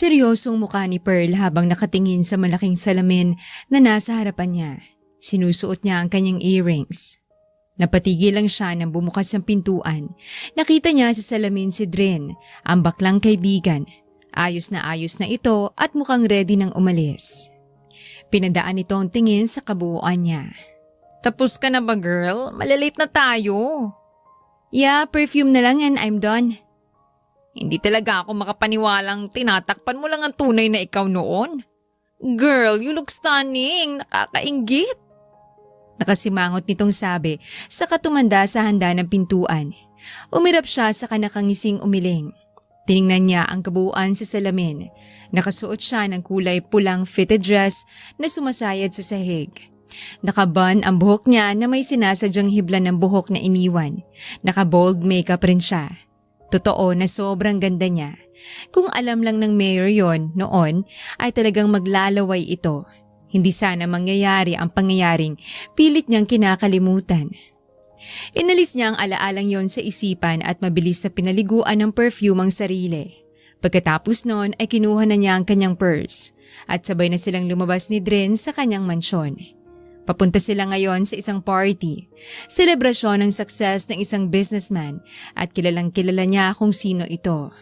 Seryosong mukha ni Pearl habang nakatingin sa malaking salamin na nasa harapan niya. Sinusuot niya ang kanyang earrings. Napatigil lang siya nang bumukas ang pintuan. Nakita niya sa salamin si Dren, ang baklang kaibigan. Ayos na ito at mukhang ready nang umalis. Pinadaan nito ang tingin sa kabuuan niya. Tapos ka na ba, girl? Malalate na tayo. Yeah, perfume na lang and I'm done. Hindi talaga ako makapaniwalang tinatakpan mo lang ang tunay na ikaw noon. Girl, you look stunning. Nakakainggit. Nakasimangot nitong sabi sa katumanda sa handa ng pintuan. Umirap siya sa kanakangising umiling. Tiningnan niya ang kabuuan sa salamin. Nakasuot siya ng kulay pulang fitted dress na sumasayad sa sahig. Nakaban ang buhok niya na may sinasadyang hibla ng buhok na iniwan. Naka-bold makeup rin siya. Totoo na sobrang ganda niya. Kung alam lang ng mayor yon noon ay talagang maglalaway ito. Hindi sana mangyayari ang pangyayaring pilit niyang kinakalimutan. Inalis niya ang alaalang yon sa isipan at mabilis na pinaliguan ng perfume ang sarili. Pagkatapos noon ay kinuha na niya ang kanyang purse at sabay na silang lumabas ni Dren sa kanyang mansyon. Papunta sila ngayon sa isang party, selebrasyon ng success ng isang businessman at kilalang kilala niya kung sino ito.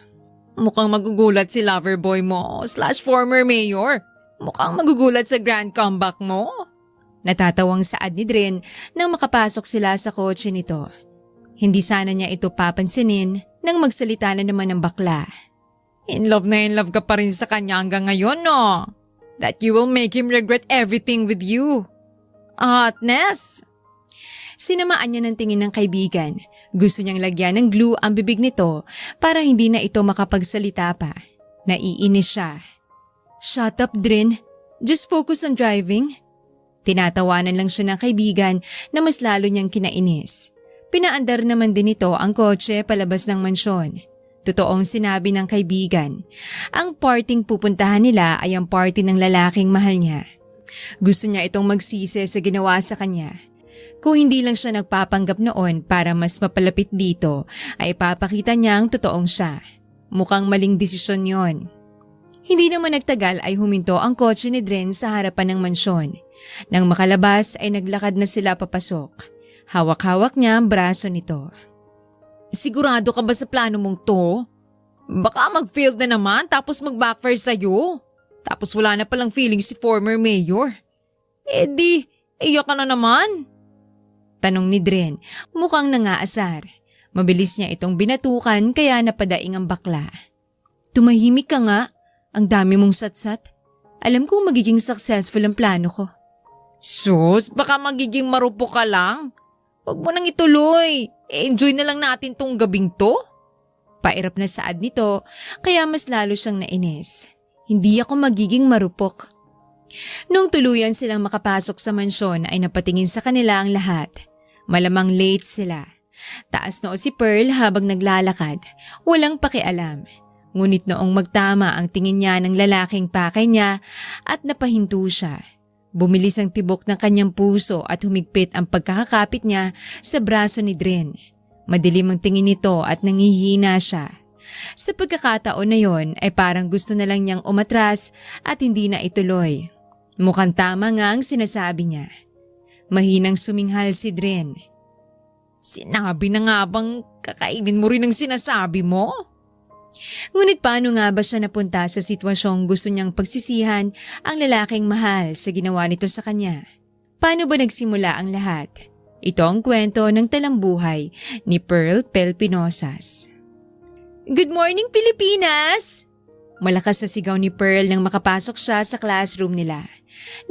Mukhang magugulat si loverboy mo / former mayor. Mukhang magugulat sa grand comeback mo. Natatawang saad ni Dren nang makapasok sila sa kotse nito. Hindi sana niya ito papansinin nang magsalita na naman ng bakla. In love ka pa rin sa kanya hanggang ngayon, no? That you will make him regret everything with you. Hotness! Sinamaan niya ng tingin ng kaibigan. Gusto niyang lagyan ng glue ang bibig nito para hindi na ito makapagsalita pa. Naiinis siya. Shut up, Dren. Just focus on driving. Tinatawanan lang siya ng kaibigan na mas lalo niyang kinainis. Pinaandar naman din ito ang kotse palabas ng mansyon. Totoong sinabi ng kaibigan. Ang parting pupuntahan nila ay ang party ng lalaking mahal niya. Gusto niya itong magsisi sa ginawa sa kanya. Kung hindi lang siya nagpapanggap noon para mas mapalapit dito, ay ipapakita niya ang totoong siya. Mukhang maling desisyon yon. Hindi naman nagtagal ay huminto ang kotse ni Dren sa harapan ng mansyon. Nang makalabas ay naglakad na sila papasok. Hawak-hawak niya ang braso nito. Sigurado ka ba sa plano mong to? Baka mag-fail na naman tapos mag-backfire sa'yo. Tapos wala na palang feeling si former mayor. Di, iyak ka na naman. Tanong ni Dren, mukhang nangaasar. Mabilis niya itong binatukan kaya napadaing ang bakla. Tumahimik ka nga, ang dami mong satsat. Alam kong magiging successful ang plano ko. Sus, baka magiging marupok ka lang. Huwag mo nang ituloy. Enjoy na lang natin tong gabing to. Pairap na saad nito kaya mas lalo siyang nainis. Hindi ako magiging marupok. Nung tuluyan silang makapasok sa mansyon ay napatingin sa kanila ang lahat. Malamang late sila. Taas noo si Pearl habang naglalakad. Walang pakialam. Ngunit noong magtama ang tingin niya ng lalaking pakay niya at napahinto siya. Bumilis ang tibok ng kanyang puso at humigpit ang pagkakakapit niya sa braso ni Dren. Madilim ang tingin nito at nangihina siya. Sa pagkakataon na yon ay parang gusto na lang niyang umatras at hindi na ituloy. Mukhang tama nga ang sinasabi niya. Mahinang suminghal si Dren. Sinabi na nga bang kakainin mo rin ang sinasabi mo? Ngunit paano nga ba siya napunta sa sitwasyong gusto niyang pagsisihan ang lalaking mahal sa ginawa nito sa kanya? Paano ba nagsimula ang lahat? Ito ang kwento ng talambuhay ni Pearl Pelpinosas. Good morning, Pilipinas! Malakas na sigaw ni Pearl nang makapasok siya sa classroom nila.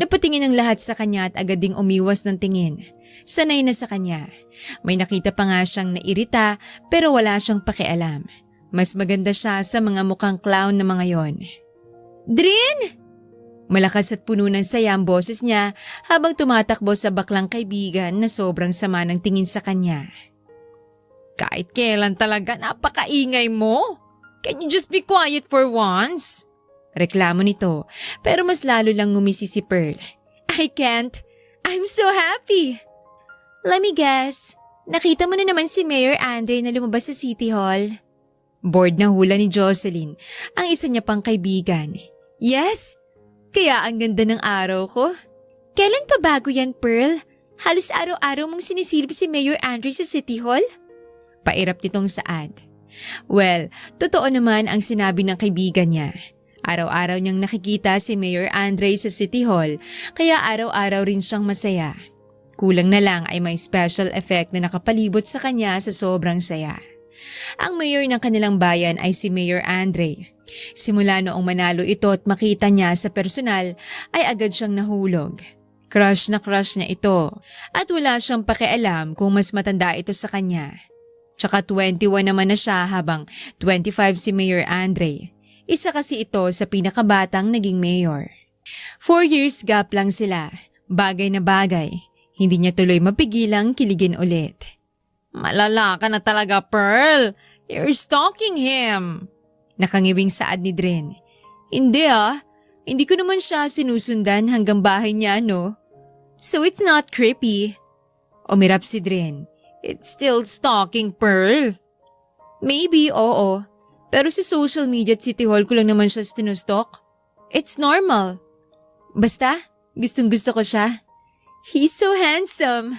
Napatingin ang lahat sa kanya at agad ding umiwas ng tingin. Sanay na sa kanya. May nakita pa nga siyang nairita pero wala siyang pakialam. Mas maganda siya sa mga mukhang clown na mga yon. Dren! Malakas at puno ng saya ang boses niya habang tumatakbo sa baklang kaibigan na sobrang sama ng tingin sa kanya. Kahit kailan talaga napakaingay mo. Can you just be quiet for once? Reklamo nito pero mas lalo lang ngumisi si Pearl. I can't. I'm so happy. Let me guess. Nakita mo na naman si Mayor Andre na lumabas sa City Hall. Bored na hula ni Jocelyn, ang isa niya pang kaibigan. Yes, kaya ang ganda ng araw ko. Kailan pa bago yan, Pearl? Halos araw-araw mong sinisilip si Mayor Andre sa City Hall? Pairap nitong Saad. Well, totoo naman ang sinabi ng kaibigan niya. Araw-araw niyang nakikita si Mayor Andre sa City Hall, kaya araw-araw rin siyang masaya. Kulang na lang ay may special effect na nakapalibot sa kanya sa sobrang saya. Ang mayor ng kanilang bayan ay si Mayor Andre. Simula noong manalo ito at makita niya sa personal ay agad siyang nahulog. Crush na crush niya ito at wala siyang pakialam kung mas matanda ito sa kanya. Tsaka 21 naman na siya habang 25 si Mayor Andre. Isa kasi ito sa pinakabatang naging mayor. 4 years gap lang sila, bagay na bagay. Hindi niya tuloy mapigilang kiligin ulit. Malala ka na talaga, Pearl. You're stalking him. Nakangiwing Saad ni Dren. Hindi ko naman siya sinusundan hanggang bahay niya, no? So it's not creepy. Umirap si Dren. It's still stalking, Pearl. Maybe, oo. Pero sa social media at City Hall ko lang naman siya sinustalk. It's normal. Basta, gustong-gusto ko siya. He's so handsome.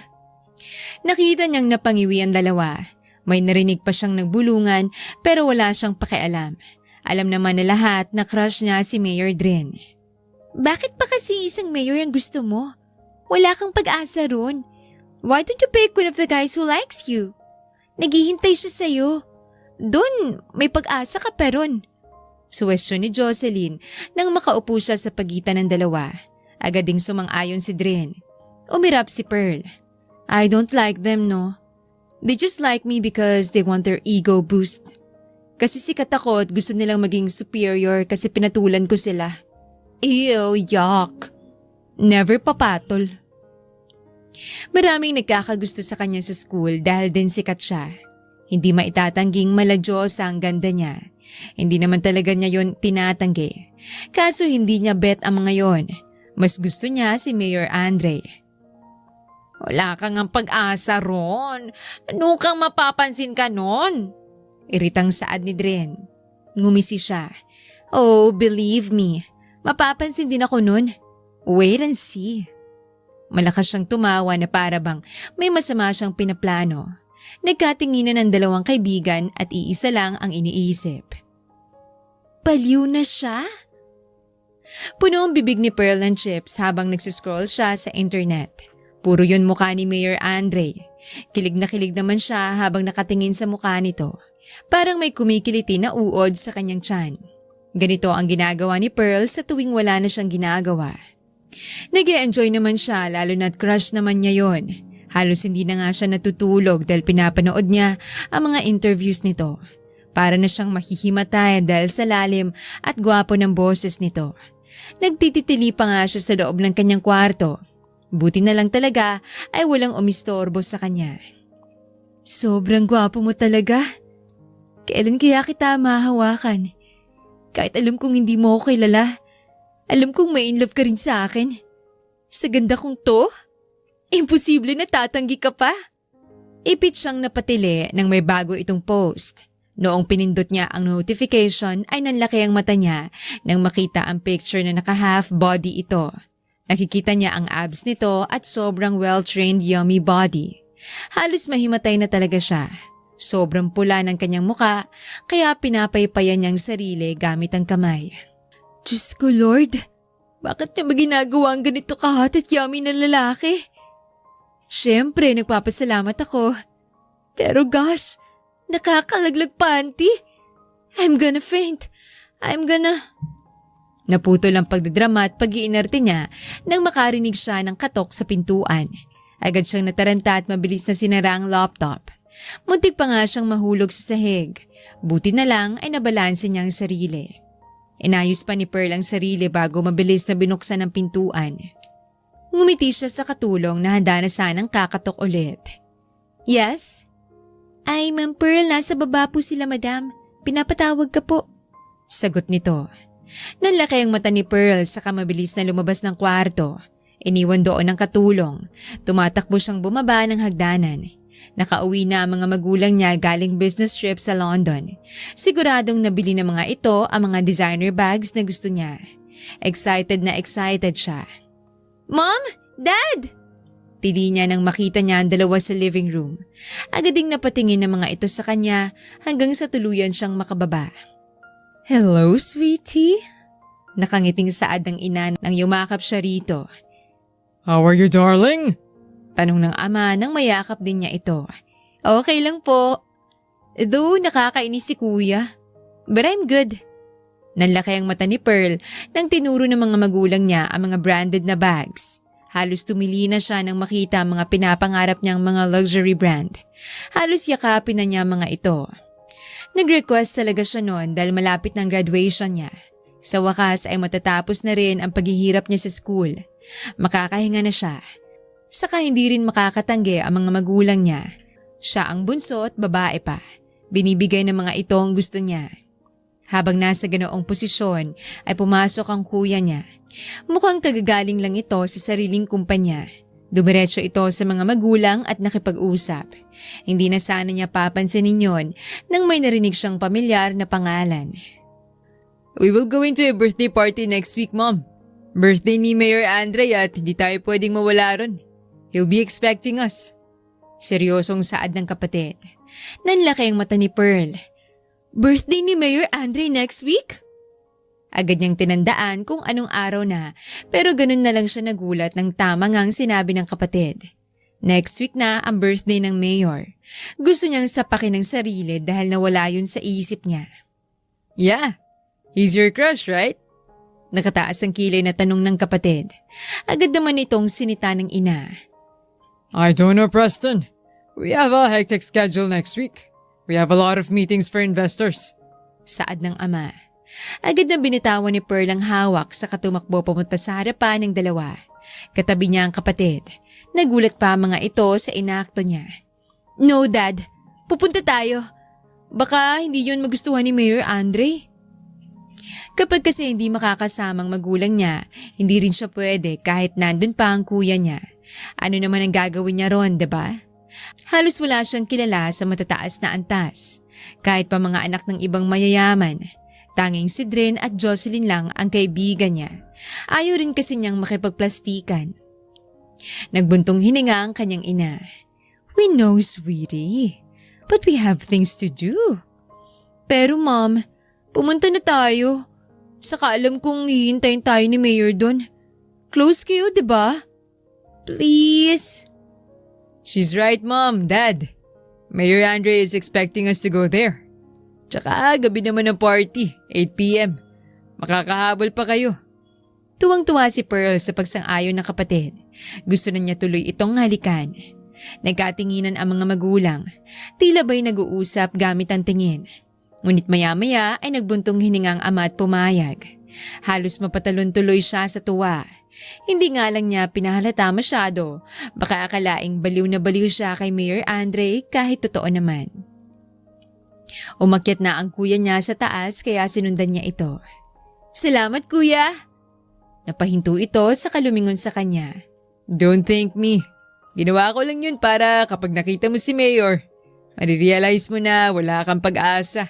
Nakita niyang napangiwi ang dalawa. May narinig pa siyang nagbulungan pero wala siyang pakialam. Alam naman na lahat na crush niya si Mayor Dren. Bakit pa kasi isang mayor ang gusto mo? Wala kang pag-asa ron. Why don't you pick one of the guys who likes you? Naghihintay siya sa'yo. Doon, may pag-asa ka pa ron. Suwestyon ni Jocelyn nang makaupo siya sa pagitan ng dalawa. Agad ding sumang-ayon si Dren. Umirap si Pearl. I don't like them, no? They just like me because they want their ego boost. Kasi sikat ako at gusto nilang maging superior kasi pinatulan ko sila. Ew, yuck. Never papatol. Maraming nagkakagusto sa kanya sa school dahil din sikat siya. Hindi maitatangging malagyosa ang ganda niya. Hindi naman talaga niya yon tinatanggi. Kaso hindi niya bet ang mga yon. Mas gusto niya si Mayor Andre. Wala kang ang pag-asa ron. Ano kang mapapansin ka nun? Iritang Saad ni Dren. Ngumisi siya. Oh, believe me. Mapapansin din ako nun. Wait and see. Malakas siyang tumawa na para bang may masama siyang pinaplano. Nagkatinginan ng dalawang kaibigan at iisa lang ang iniisip. Baliw na siya? Puno ang bibig ni Pearl ng chips habang nagsiscroll siya sa internet. Puro yun mukha ni Mayor Andre. Kilig naman siya habang nakatingin sa mukha nito. Parang may kumikiliti na uod sa kanyang tiyan. Ganito ang ginagawa ni Pearl sa tuwing wala na siyang ginagawa. Nag-e-enjoy naman siya lalo na't crush naman niya yon. Halos hindi na nga siya natutulog dahil pinapanood niya ang mga interviews nito. Para na siyang mahihimatay dahil sa lalim at gwapo ng boses nito. Nagtititili pa nga siya sa loob ng kanyang kwarto. Buti na lang talaga ay walang umistorbo sa kanya. Sobrang gwapo mo talaga. Kailan kaya kita mahawakan? Kahit alam kong hindi mo ako kilala, alam kong may in love ka rin sa akin. Sa ganda kong to, imposible na tatanggi ka pa. Ipit siyang napatili nang may bago itong post. Noong pinindot niya ang notification ay nanlaki ang mata niya nang makita ang picture na naka-half body ito. Nakikita niya ang abs nito at sobrang well-trained yummy body. Halos mahimatay na talaga siya. Sobrang pula ng kanyang muka kaya pinapaypayan niyang sarili gamit ang kamay. Diyos ko Lord, bakit niya ba ginagawa ang ganito kahot at yummy na lalaki? Siyempre nagpapasalamat ako. Pero gosh, nakakalaglag panty. I'm gonna faint. Naputol ang pagdadrama at pag-iinarte niya nang makarinig siya ng katok sa pintuan. Agad siyang nataranta at mabilis na sinara ang laptop. Muntik pa nga siyang mahulog sa sahig. Buti na lang ay nabalanse niya ang sarili. Inayos pa ni Pearl ang sarili bago mabilis na binuksan ang pintuan. Ngumiti siya sa katulong na handa na sanang kakatok ulit. Yes? Ay, Ma'am Pearl, nasa baba po sila, madam. Pinapatawag ka po. Sagot nito. Nanlaki ang mata ni Pearl saka mabilis na lumabas ng kwarto. Iniwan doon ang katulong. Tumatakbo siyang bumaba ng hagdanan. Nakauwi na ang mga magulang niya galing business trip sa London. Siguradong nabili ng mga ito ang mga designer bags na gusto niya. Excited na excited siya. "Mom! Dad!" Tili niya nang makita niya ang dalawa sa living room. Agad ding napatingin ng mga ito sa kanya hanggang sa tuluyan siyang makababa. "Hello, sweetie?" Nakangiting saad ng ina nang yumakap siya rito. How are you, darling? Tanong ng ama nang mayakap din niya ito. "Okay lang po. Though nakakainis si kuya. But I'm good." Nanlaki ang mata ni Pearl nang tinuro ng mga magulang niya ang mga branded na bags. Halos tumili na siya nang makita ang mga pinapangarap niyang mga luxury brand. Halos yakapin na niya mga ito. Nag-request talaga siya noon dahil malapit ng graduation niya. Sa wakas ay matatapos na rin ang paghihirap niya sa school. Makakahinga na siya. Saka hindi rin makakatanggi ang mga magulang niya. Siya ang bunso at babae pa. Binibigay ng mga ito ang gusto niya. Habang nasa ganoong posisyon ay pumasok ang kuya niya. Mukhang kagagaling lang ito sa sariling kumpanya. Dumiretso ito sa mga magulang at nakipag-usap. Hindi na sana niya papansinin yon nang may narinig siyang pamilyar na pangalan. We will go into a birthday party next week, Mom. Birthday ni Mayor Andre at hindi tayo pwedeng mawala ron. He'll be expecting us. Seryosong saad ng kapatid. Nanlaki ang mata ni Pearl. "Birthday ni Mayor Andre next week?" Agad niyang tinandaan kung anong araw na, pero ganun na lang siya nagulat ng tama ngang sinabi ng kapatid. Next week na ang birthday ng mayor. Gusto niyang sapakin ng sarili dahil nawala yun sa isip niya. Yeah, he's your crush, right? Nakataas ang kilay na tanong ng kapatid. Agad naman itong sinita ng ina. I don't know, Preston. We have a hectic schedule next week. We have a lot of meetings for investors. Saad ng ama. Agad na binitawan ni Pearl ang hawak sa katumakbo pumunta sa harapan ng dalawa. Katabi niya ang kapatid. Nagulat pa ang mga ito sa inakto niya. "No, Dad. Pupunta tayo. Baka hindi yun magustuhan ni Mayor Andre." Kapag kasi hindi makakasamang magulang niya, hindi rin siya pwede kahit nandun pa ang kuya niya. Ano naman ang gagawin niya ron, diba? Halos wala siyang kilala sa matataas na antas. Kahit pa mga anak ng ibang mayayaman. Tanging si Dren at Jocelyn lang ang kaibigan niya. Ayaw rin kasi niyang makipagplastikan. Nagbuntong hininga ang kanyang ina. "We know, sweetie. But we have things to do." "Pero mom, pumunta na tayo. Saka alam kong hihintayin tayo ni Mayor doon. Close kayo, diba? Please." She's right, Mom, Dad. Mayor Andre is expecting us to go there. Tsaka gabi naman ng party, 8 p.m. Makakahabol pa kayo. Tuwang-tuwa si Pearl sa pagsang-ayon ng kapatid. Gusto na niya tuloy itong halikan. Nagkatinginan ang mga magulang. Tila ba'y nag-uusap gamit ang tingin. Ngunit maya-maya ay nagbuntong hiningang ama at pumayag. Halos mapatalon tuloy siya sa tuwa. Hindi nga lang niya pinahalata masyado. Baka akalaing baliw na baliw siya kay Mayor Andre kahit totoo naman. Umakyat na ang kuya niya sa taas kaya sinundan niya ito. "Salamat, kuya!" Napahinto ito sa kalumingon sa kanya. Don't thank me. Ginawa ko lang yun para kapag nakita mo si Mayor, marirealize mo na wala kang pag-asa.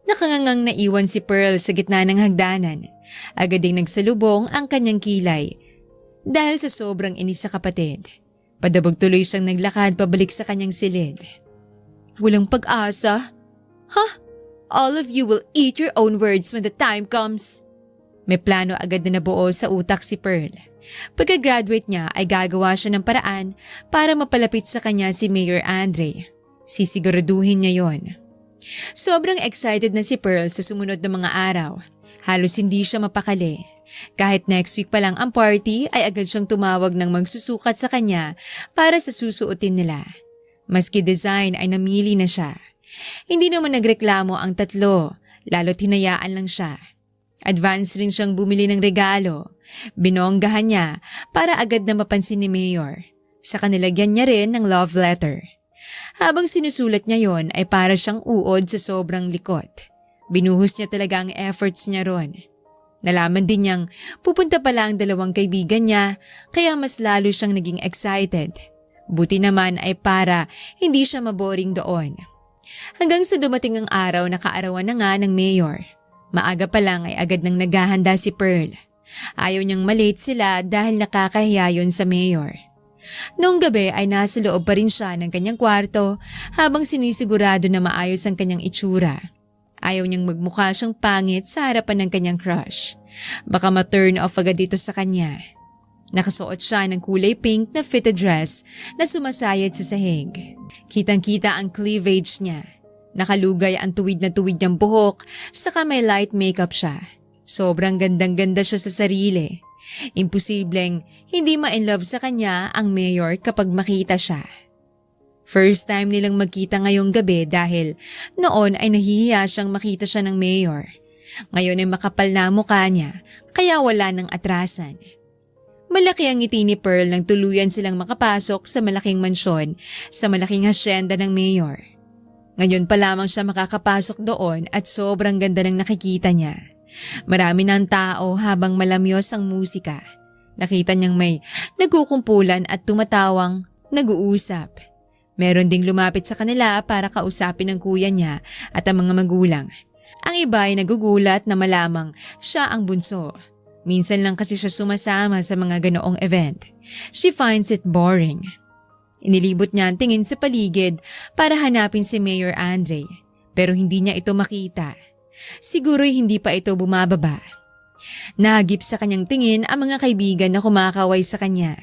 Nakangangang naiwan si Pearl sa gitna ng hagdanan. Agad ding nagsalubong ang kanyang kilay. Dahil sa sobrang inis sa kapatid, padabog tuloy siyang naglakad pabalik sa kanyang silid. "Walang pag-asa? Ha? All of you will eat your own words when the time comes." May plano agad na nabuo sa utak si Pearl. Pagka-graduate niya ay gagawa siya ng paraan para mapalapit sa kanya si Mayor Andre. Sisiguraduhin niya yon. Sobrang excited na si Pearl sa sumunod na mga araw. Halos hindi siya mapakali. Kahit next week pa lang ang party ay agad siyang tumawag ng magsusukat sa kanya para sa susuotin nila. Maski design ay namili na siya. Hindi naman nagreklamo ang tatlo, lalo't hinayaan lang siya. Advance rin siyang bumili ng regalo. Binonggahan niya para agad na mapansin ni Mayor. Saka nilagyan niya rin ng love letter. Habang sinusulat niya yon ay para siyang uod sa sobrang likot. Binuhos niya talaga ang efforts niya ron. Nalaman din niyang pupunta pala ang dalawang kaibigan niya kaya mas lalo siyang naging excited. Buti naman ay para hindi siya maboring doon. Hanggang sa dumating ang araw na kaarawan na nga ng mayor. Maaga pa lang ay agad nang naghahanda si Pearl. Ayaw niyang malate sila dahil nakakahiya yun sa mayor. Noong gabi ay nasa loob pa rin siya ng kanyang kwarto habang sinisigurado na maayos ang kanyang itsura. Ayaw niyang magmukha siyang pangit sa harapan ng kanyang crush. Baka ma-turn off agad dito sa kanya. Nakasuot siya ng kulay pink na fitted dress na sumasayad sa sahig. Kitang-kita ang cleavage niya. Nakalugay ang tuwid na tuwid niyang buhok, saka may light makeup siya. Sobrang gandang-ganda siya sa sarili. Imposibleng hindi ma-inlove sa kanya ang mayor kapag makita siya. First time nilang magkita ngayong gabi dahil noon ay nahihiya siyang makita siya ng mayor. Ngayon ay makapal na ang mukha niya, kaya wala nang atrasan. Malaki ang ngiti ni Pearl nang tuluyan silang makapasok sa malaking mansyon sa malaking hasyenda ng mayor. Ngayon pa lamang siya makakapasok doon at sobrang ganda ng nakikita niya. Marami ng tao habang malamyos ang musika. Nakita niyang may nagkukumpulan at tumatawang nag-uusap. Meron ding lumapit sa kanila para kausapin ang kuya niya at ang mga magulang. Ang iba ay nagugulat na malamang siya ang bunso. Minsan lang kasi siya sumasama sa mga ganoong event. She finds it boring. Inilibot niya ang tingin sa paligid para hanapin si Mayor Andre, pero hindi niya ito makita. Siguro'y hindi pa ito bumababa. Nahagip sa kanyang tingin ang mga kaibigan na kumakaway sa kanya.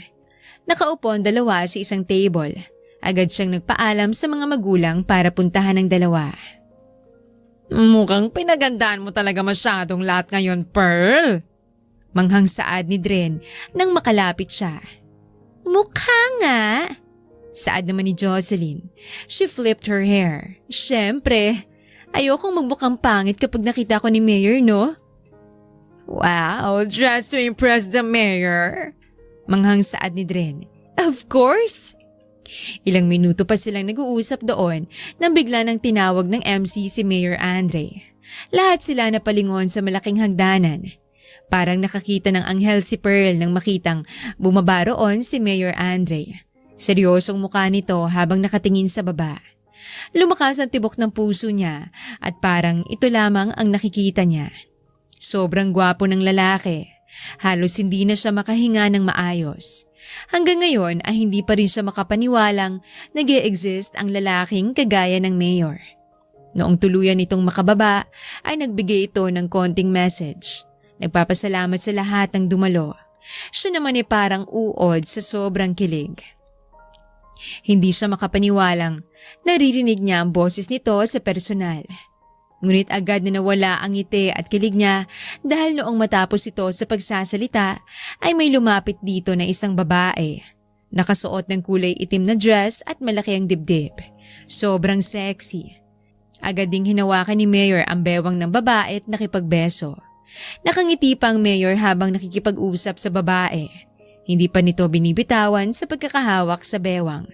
Nakaupo ang dalawa sa isang table. Agad siyang nagpaalam sa mga magulang para puntahan ang dalawa. Mukhang pinagandaan mo talaga masyadong lahat ngayon, Pearl. Manghang saad ni Dren nang makalapit siya. Mukha nga! Saad naman ni Jocelyn. She flipped her hair. Siyempre, ayokong magmukhang pangit kapag nakita ko ni Mayor, no? Wow, just to impress the mayor. Manghang saad ni Dren. Of course! Ilang minuto pa silang nag-uusap doon nang bigla nang tinawag ng MC si Mayor Andre. Lahat sila napalingon sa malaking hagdanan. Parang nakakita ng anghel si Pearl nang makitang bumaba roon si Mayor Andre. Seryosong mukha nito habang nakatingin sa baba. Lumakas ang tibok ng puso niya at parang ito lamang ang nakikita niya. Sobrang gwapo ng lalaki. Halos hindi na siya makahinga ng maayos. Hanggang ngayon ay hindi pa rin siya makapaniwalang nag-e-exist ang lalaking kagaya ng mayor. Noong tuluyan itong makababa ay nagbigay ito ng konting message. Nagpapasalamat sa lahat ng dumalo. Siya naman ay parang uod sa sobrang kilig. Hindi siya makapaniwalang naririnig niya ang boses nito sa personal. Ngunit agad na nawala ang ngiti at kilig niya dahil noong matapos ito sa pagsasalita ay may lumapit dito na isang babae. Nakasuot ng kulay itim na dress at malaki ang dibdib. Sobrang sexy. Agad ding hinawakan ni Mayor ang bewang ng babae at nakipagbeso. Nakangiti pa ang mayor habang nakikipag-usap sa babae. Hindi pa nito binibitawan sa pagkakahawak sa bewang.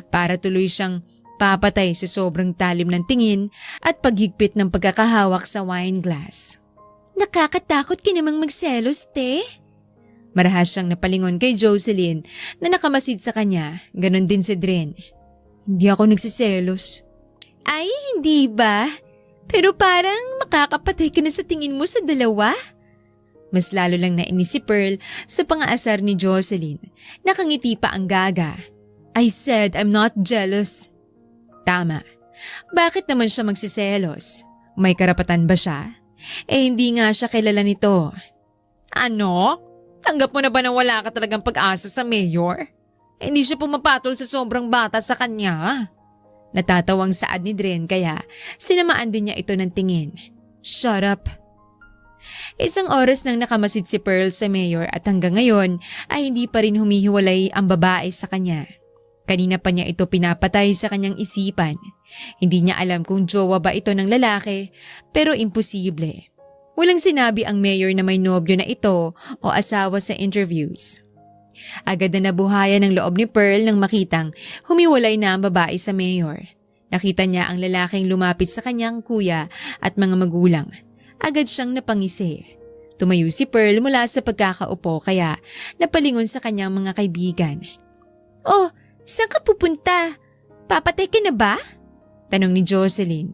Para tuloy siyang papatay sa sobrang talim ng tingin at paghigpit ng pagkakahawak sa wine glass. Nakakatakot ka namang magselos, te? Marahas siyang napalingon kay Jocelyn na nakamasid sa kanya, ganon din si Dren. Hindi ako nagsiselos. Ay, hindi ba? Pero parang makakapatay ka na sa tingin mo sa dalawa. Mas lalo lang nainis si Pearl sa pangaasar ni Jocelyn. Nakangiti pa ang gaga. I said I'm not jealous. Tama. Bakit naman siya magsiselos? May karapatan ba siya? Hindi nga siya kilala nito. Ano? Tanggap mo na ba na wala ka talagang pag-asa sa mayor? Hindi siya pumapatol sa sobrang bata sa kanya. Natatawang saad ni Dren kaya sinamaan din niya ito ng tingin. Shut up! Isang oras nang nakamasid si Pearl sa mayor at hanggang ngayon ay hindi pa rin humihiwalay ang babae sa kanya. Kanina pa niya ito pinapatay sa kanyang isipan. Hindi niya alam kung jowa ba ito ng lalaki pero imposible. Walang sinabi ang mayor na may nobyo na ito o asawa sa interviews. Agad na nabuhayan ang loob ni Pearl nang makitang humiwalay na ang babae sa mayor. Nakita niya ang lalaking lumapit sa kanyang kuya at mga magulang. Agad siyang napangisi. Tumayo si Pearl mula sa pagkakaupo kaya napalingon sa kanyang mga kaibigan. Oh, Saan ka pupunta? Papatay ka na ba? Tanong ni Jocelyn.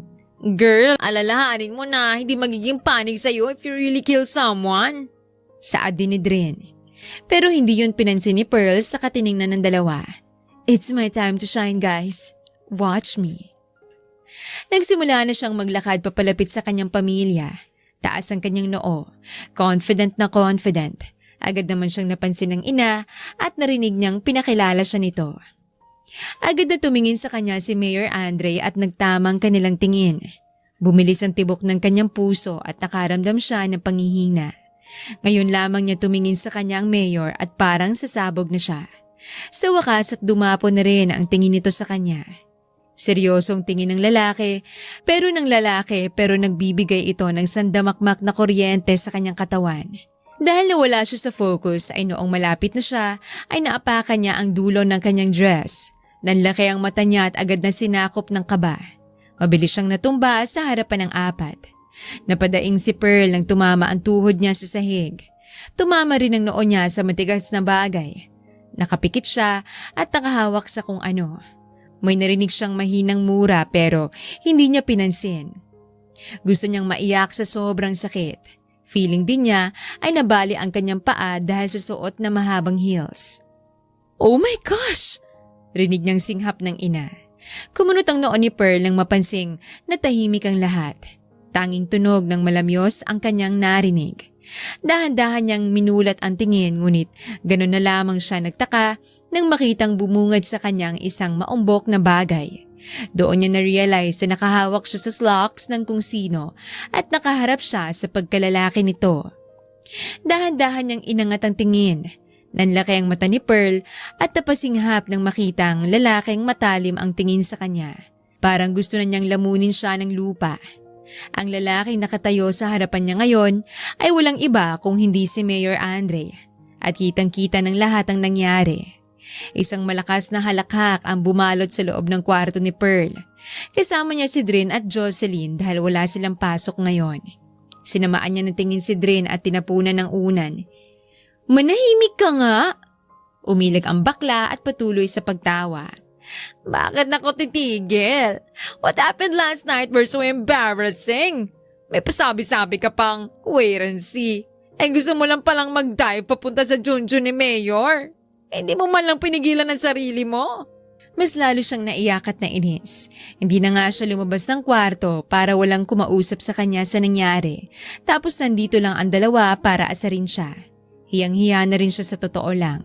Girl, alalahanin mo na hindi magiging panig sa'yo if you really kill someone. Saad din ni Dren. Pero hindi yun pinansin ni Pearl sa katiningnan ng dalawa. It's my time to shine, guys. Watch me. Nagsimula na siyang maglakad papalapit sa kanyang pamilya. Taas ang kanyang noo. Confident na confident. Agad naman siyang napansin ng ina at narinig niyang pinakilala siya nito. Agad na tumingin sa kanya si Mayor Andre at nagtamang kanilang tingin. Bumilis ang tibok ng kanyang puso at nakaramdam siya ng panghihina. Ngayon lamang niya tumingin sa kanyang mayor at parang sasabog na siya. Sa wakas at dumapo na rin ang tingin nito sa kanya. Seryosong tingin ng lalaki pero nagbibigay ito ng sandamakmak na kuryente sa kanyang katawan. Dahil nawala siya sa focus ay noong malapit na siya ay naapakan niya ang dulo ng kanyang dress. Nanlaki ang mata niya at agad na sinakop ng kaba. Mabilis siyang natumba sa harapan ng apat. Napadaing si Pearl nang tumama ang tuhod niya sa sahig. Tumama rin ang noo niya sa matigas na bagay. Nakapikit siya at nakahawak sa kung ano. May narinig siyang mahinang mura pero hindi niya pinansin. Gusto niyang maiyak sa sobrang sakit. Feeling din niya ay nabali ang kanyang paa dahil sa suot na mahabang heels. Oh my gosh! Rinig niyang singhap ng ina. Kumunot ang noo ni Pearl nang mapansing na tahimik ang lahat. Tanging tunog ng malamyos ang kanyang narinig. Dahan-dahan niyang minulat ang tingin ngunit gano'n na lamang siya nagtaka nang makitang bumungad sa kanyang isang maumbok na bagay. Doon niya na-realize na nakahawak siya sa slacks ng kung sino at nakaharap siya sa pagkalalaki nito. Dahan-dahan niyang inangat ang tingin. Nanlaki ang mata ni Pearl at napasinghap nang makitang lalaking matalim ang tingin sa kanya. Parang gusto na niyang lamunin siya ng lupa. Ang lalaking nakatayo sa harapan niya ngayon ay walang iba kung hindi si Mayor Andre. At kitang-kita ng lahat ang nangyari. Isang malakas na halakhak ang bumalot sa loob ng kwarto ni Pearl. Kasama niya si Dren at Jocelyn dahil wala silang pasok ngayon. Sinamaan niya ng tingin si Dren at tinapunan ng unan. Manahimik ka nga! Umilag ang bakla at patuloy sa pagtawa. Bakit nako titigil? What happened last night were so embarrassing. May pasabi-sabi ka pang wait and see. Ay gusto mo lang palang mag-dive papunta sa Junjun ni Mayor. Hindi mo man lang pinigilan ang sarili mo. Mas lalo siyang naiyak at nainis. Hindi na nga siya lumabas ng kwarto para walang kumausap sa kanya sa nangyari. Tapos nandito lang ang dalawa para asarin siya. Hiyang-hiya na rin siya sa totoo lang.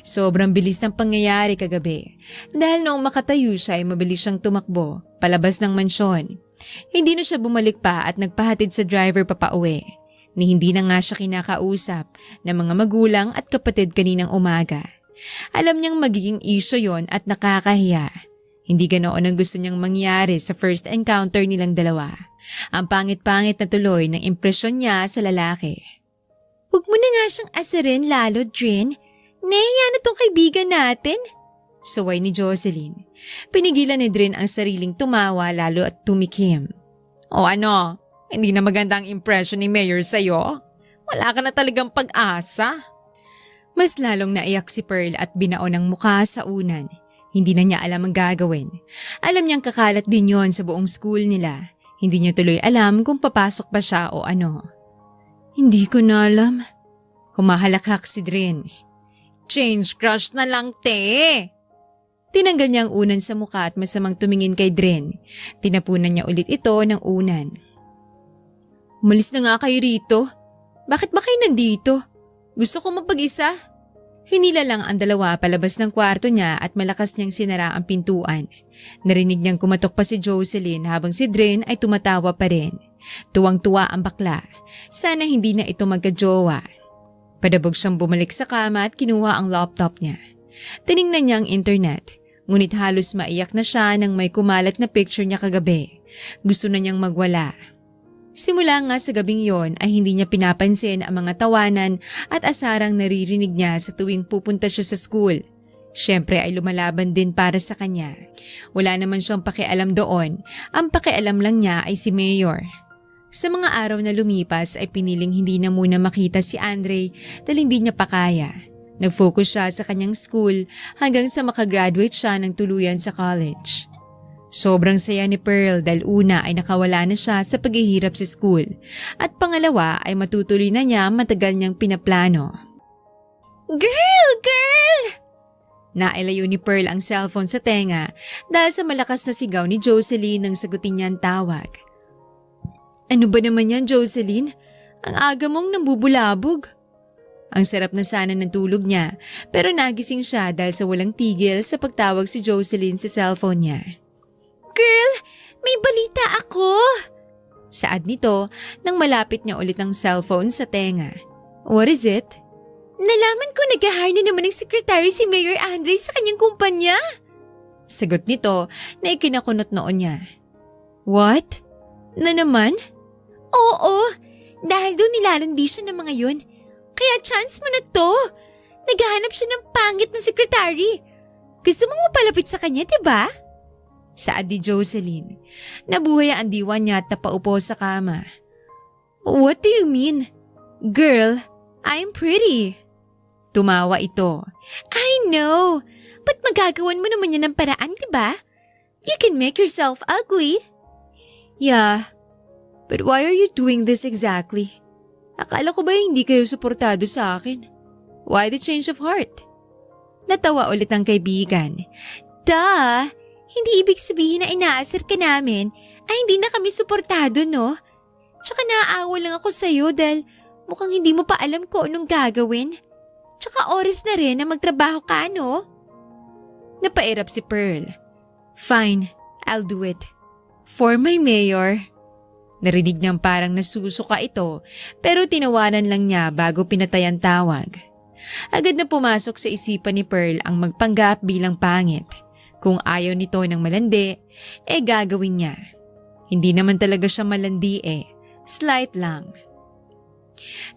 Sobrang bilis ng pangyayari kagabi. Dahil noong makatayo siya ay mabilis siyang tumakbo, palabas ng mansyon. Hindi na siya bumalik pa at nagpahatid sa driver papauwi. Ni hindi na nga siya kinakausap ng mga magulang at kapatid kaninang umaga. Alam niyang magiging issue yon at nakakahiya. Hindi ganoon ang gusto niyang mangyari sa first encounter nilang dalawa. Ang pangit-pangit na tuloy ng impresyon niya sa lalaki. Huwag mo na nga siyang asarin lalo, Dren. Nahiya na tong kaibigan natin. Suway ni Jocelyn. Pinigilan ni Dren ang sariling tumawa lalo at tumikim. O ano? Hindi na maganda ang impression ni Mayor sa'yo? Wala ka na talagang pag-asa? Mas lalong naiyak si Pearl at binaon ang mukha sa unan. Hindi na niya alam ang gagawin. Alam niyang kakalat din yon sa buong school nila. Hindi niya tuloy alam kung papasok ba siya o ano. Hindi ko na alam. Humahalakhak si Dren. Change crush na lang, te! Tinanggal niya ang unan sa mukha at masamang tumingin kay Dren. Tinapunan niya ulit ito ng unan. Umalis na nga kayo rito. Bakit ba kayo nandito? Gusto ko mapag-isa. Hinila lang ang dalawa palabas ng kwarto niya at malakas niyang sinara ang pintuan. Narinig niyang kumatok pa si Jocelyn habang si Dren ay tumatawa pa rin. Tuwang-tuwa ang bakla. Sana hindi na ito magkajowa. Padabog siyang bumalik sa kama at kinuha ang laptop niya. Tiningnan niya ang internet. Ngunit halos maiyak na siya nang may kumalat na picture niya kagabi. Gusto na niyang magwala. Simula nga sa gabing yon ay hindi niya pinapansin ang mga tawanan at asarang naririnig niya sa tuwing pupunta siya sa school. Siyempre ay lumalaban din para sa kanya. Wala naman siyang pakialam doon. Ang pakialam lang niya ay si Mayor. Sa mga araw na lumipas ay piniling hindi na muna makita si Andre dahil hindi niya pa kaya. Nag-focus siya sa kanyang school hanggang sa makagraduate siya ng tuluyan sa college. Sobrang saya ni Pearl dahil una ay nakawala na siya sa paghihirap sa school at pangalawa ay matutuloy na niya matagal niyang pinaplano. Girl! Nailayo ni Pearl ang cellphone sa tenga dahil sa malakas na sigaw ni Jocelyn nang sagutin niya ang tawag. Ano ba naman yan, Jocelyn? Ang aga mong nambubulabog. Ang sarap na sana ng tulog niya pero nagising siya dahil sa walang tigil sa pagtawag si Jocelyn sa cellphone niya. Girl, may balita ako! Saad nito nang malapit niya ulit ang cellphone sa tenga. What is it? Nalaman ko nag-hire na naman ng secretary si Mayor Andre sa kanyang kumpanya. Sagot nito na ikinakunot noon niya. What? Na naman? Oo, dahil doon nilalandi siya ng mga yun. Kaya chance mo na to. Naghahanap siya ng pangit na secretary. Gusto mo mapalapit sa kanya, diba? Saad ni Jocelyn. Nabuhay ang diwa niya at napaupo sa kama. What do you mean? Girl, I'm pretty. Tumawa ito. I know. But magagawan mo naman yan ng paraan, diba? You can make yourself ugly. Yeah. But why are you doing this exactly? Akala ko ba hindi kayo suportado sa akin? Why the change of heart? Natawa ulit ang kaibigan. Duh! Hindi ibig sabihin na inaasar ka namin ay hindi na kami suportado, no? Tsaka naaawa lang ako sa'yo dahil mukhang hindi mo pa alam kung anong gagawin. Tsaka oras na rin na magtrabaho ka, no? Napairap si Pearl. Fine, I'll do it. For my mayor. Narinig niyang parang nasusuka ito pero tinawanan lang niya bago pinatay ang tawag. Agad na pumasok sa isipan ni Pearl ang magpanggap bilang pangit. Kung ayaw nito ng malandi, gagawin niya. Hindi naman talaga siya malandi slight lang.